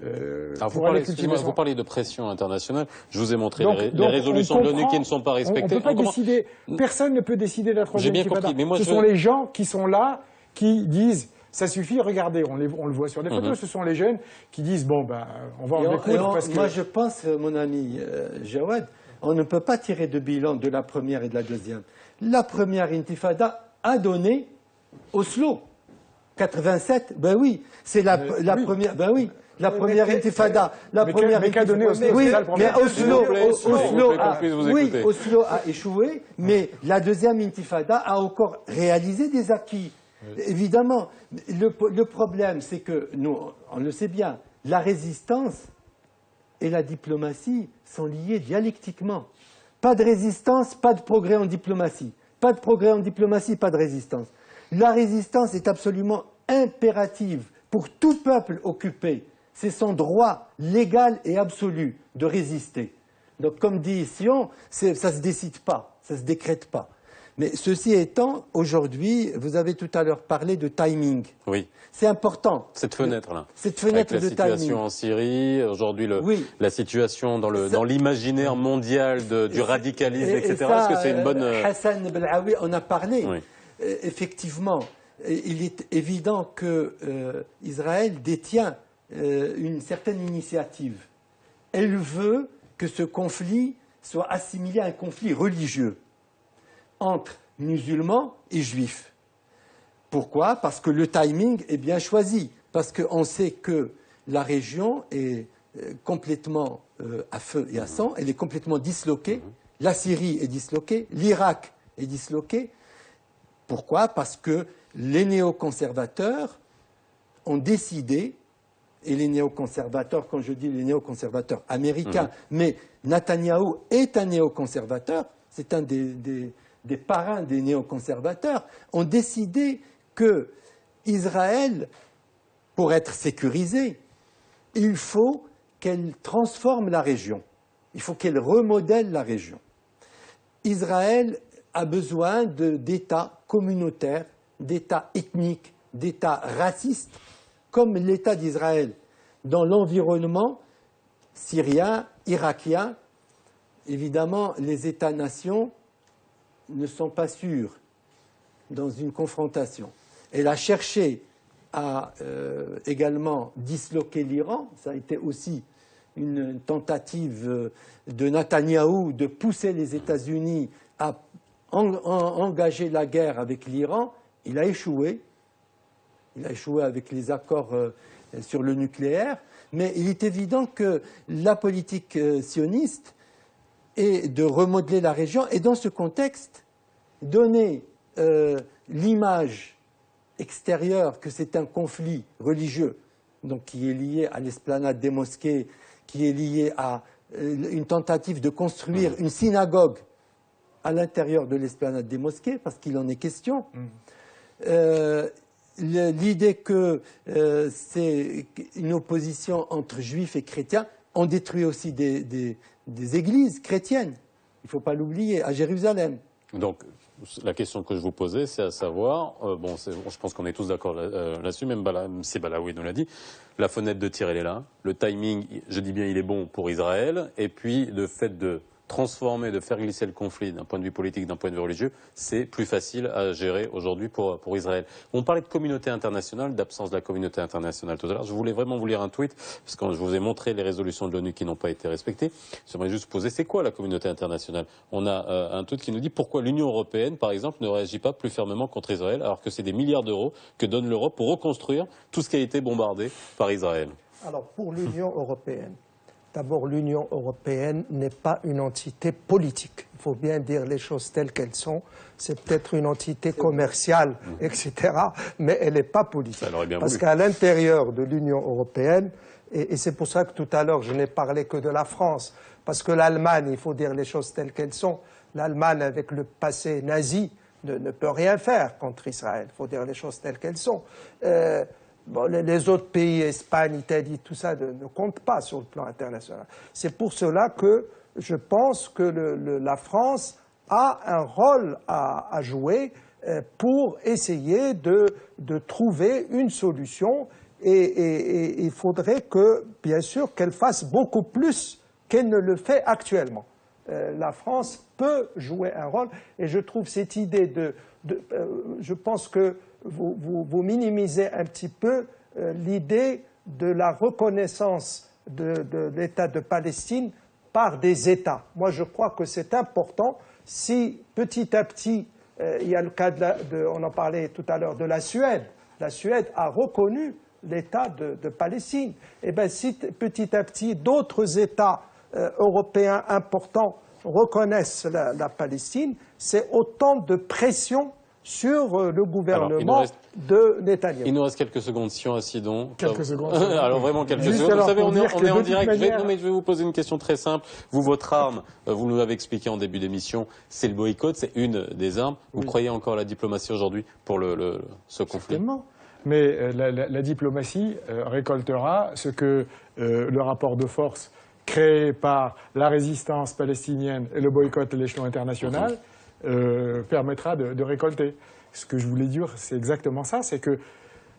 Vous parlez de pression internationale. Je vous ai montré les résolutions de l'ONU qui ne sont pas respectées. On ne peut pas décider. Personne ne peut décider de la troisième intifada. J'ai bien compris, mais ce sont les gens qui sont là qui disent. Ça suffit, regardez, on le voit sur des photos, ce sont les jeunes qui disent, bon, ben, on va en découdre parce que... Moi, je pense, mon ami Jawad, on ne peut pas tirer de bilan de la première et de la deuxième. La première intifada a donné Oslo. 87, ben oui, c'est la première, ben oui. La première intifada, qu'a donné Oslo? Oui, mais Oslo a échoué, mais la deuxième intifada a encore réalisé des acquis. Évidemment, le problème, c'est que, nous, on le sait bien, la résistance et la diplomatie sont liées dialectiquement. Pas de résistance, pas de progrès en diplomatie. Pas de progrès en diplomatie, pas de résistance. La résistance est absolument impérative pour tout peuple occupé. C'est son droit légal et absolu de résister. Donc, comme dit Sion, ça ne se décide pas, ça ne se décrète pas. Mais ceci étant, aujourd'hui, vous avez tout à l'heure parlé de timing. Oui. C'est important. Cette fenêtre-là. Cette fenêtre de timing. La situation en Syrie, aujourd'hui, la situation dans l'imaginaire mondial du radicalisme, etc. Est-ce que c'est une bonne... Hassan Belhaoui en a parlé. Oui. Effectivement, il est évident que Israël détient une certaine initiative. Elle veut que ce conflit soit assimilé à un conflit religieux entre musulmans et juifs. Pourquoi? Parce que le timing est bien choisi. Parce qu'on sait que la région est complètement à feu et à sang, elle est complètement disloquée. La Syrie est disloquée, l'Irak est disloqué. Pourquoi? Parce que les néoconservateurs ont décidé, et les néoconservateurs, quand je dis les néoconservateurs américains, mais Netanyahou est un néoconservateur, c'est un des parrains des néoconservateurs, ont décidé que Israël, pour être sécurisée, il faut qu'elle transforme la région. Il faut qu'elle remodèle la région. Israël a besoin d'États communautaires, d'États ethniques, d'États racistes, comme l'État d'Israël, dans l'environnement syrien, irakien. Évidemment, les États-nations ne sont pas sûrs dans une confrontation. Elle a cherché à également disloquer l'Iran. Ça a été aussi une tentative de Netanyahou de pousser les États-Unis à engager la guerre avec l'Iran. Il a échoué. Il a échoué avec les accords sur le nucléaire. Mais il est évident que la politique sioniste est de remodeler la région. Et dans ce contexte, donner l'image extérieure que c'est un conflit religieux, donc qui est lié à l'esplanade des mosquées, qui est lié à une tentative de construire une synagogue à l'intérieur de l'esplanade des mosquées, parce qu'il en est question. L'idée que c'est une opposition entre juifs et chrétiens, on détruit aussi des églises chrétiennes, il ne faut pas l'oublier, à Jérusalem. Donc, la question que je vous posais, c'est à savoir, je pense qu'on est tous d'accord là-dessus, même si Balaoui nous l'a dit, la fenêtre de tir, elle est là, le timing, je dis bien, il est bon pour Israël, et puis le fait de transformer, de faire glisser le conflit d'un point de vue politique, d'un point de vue religieux, c'est plus facile à gérer aujourd'hui pour Israël. On parlait de communauté internationale, d'absence de la communauté internationale tout à l'heure. Je voulais vraiment vous lire un tweet, parce que je vous ai montré les résolutions de l'ONU qui n'ont pas été respectées. J'aimerais juste poser, c'est quoi la communauté internationale? On a un tweet qui nous dit pourquoi l'Union européenne, par exemple, ne réagit pas plus fermement contre Israël, alors que c'est des milliards d'euros que donne l'Europe pour reconstruire tout ce qui a été bombardé par Israël. Alors, pour l'Union européenne, d'abord, l'Union européenne n'est pas une entité politique. Il faut bien dire les choses telles qu'elles sont. C'est peut-être une entité commerciale, etc., mais elle n'est pas politique. Parce qu'à l'intérieur de l'Union européenne, et c'est pour ça que tout à l'heure, je n'ai parlé que de la France, parce que l'Allemagne, il faut dire les choses telles qu'elles sont, l'Allemagne, avec le passé nazi, ne peut rien faire contre Israël. Il faut dire les choses telles qu'elles sont. Bon, les autres pays, Espagne, Italie, tout ça ne comptent pas sur le plan international. C'est pour cela que je pense que la France a un rôle à jouer pour essayer de trouver une solution et il faudrait que, bien sûr, qu'elle fasse beaucoup plus qu'elle ne le fait actuellement. La France peut jouer un rôle et je trouve cette idée je pense que vous minimisez un petit peu l'idée de la reconnaissance de l'État de Palestine par des États. Moi, je crois que c'est important. Si petit à petit, il y a le cas on en parlait tout à l'heure, de la Suède. La Suède a reconnu l'État de Palestine. Et bien, si petit à petit, d'autres États européens importants reconnaissent la Palestine, c'est autant de pression sur le gouvernement de Netanyahou. Il nous reste quelques secondes. Sion Hasidon. Quelques secondes. Alors vraiment quelques secondes. Vous savez, on est en direct. Mais je vais vous poser une question très simple. Vous, votre arme, vous nous l'avez expliqué en début d'émission, c'est le boycott, c'est une des armes. Vous croyez encore à la diplomatie aujourd'hui pour ce conflit? Certainement. Mais la diplomatie récoltera ce que le rapport de force créé par la résistance palestinienne et le boycott à l'échelon international permettra de récolter. Ce que je voulais dire, c'est exactement ça, c'est que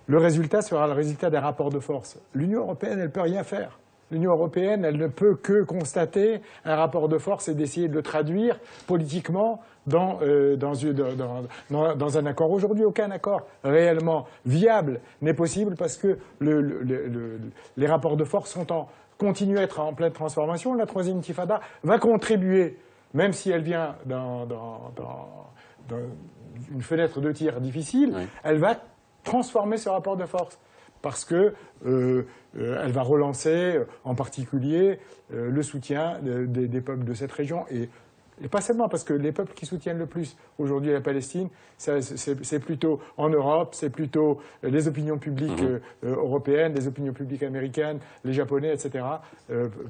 le résultat sera le résultat des rapports de force. L'Union européenne, elle ne peut rien faire. L'Union européenne, elle ne peut que constater un rapport de force et d'essayer de le traduire politiquement dans un accord. Aujourd'hui, aucun accord réellement viable n'est possible parce que les rapports de force continuent à être en pleine transformation. La troisième intifada va contribuer, même si elle vient d'une fenêtre de tir difficile, elle va transformer ce rapport de force. Parce que elle va relancer en particulier le soutien des peuples de cette région. Et pas seulement parce que les peuples qui soutiennent le plus aujourd'hui la Palestine, c'est plutôt en Europe, c'est plutôt les opinions publiques européennes, les opinions publiques américaines, les Japonais, etc.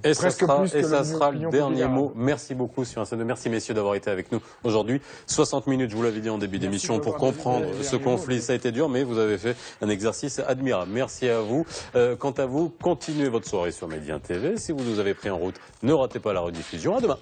Et ça sera le dernier mot. Merci beaucoup, Sion Hasidon. Merci, messieurs, d'avoir été avec nous aujourd'hui. 60 minutes, je vous l'avais dit en début d'émission, pour comprendre ce conflit. Ça a été dur, mais vous avez fait un exercice admirable. Merci à vous. Quant à vous, continuez votre soirée sur Média TV. Si vous nous avez pris en route, ne ratez pas la rediffusion. À demain.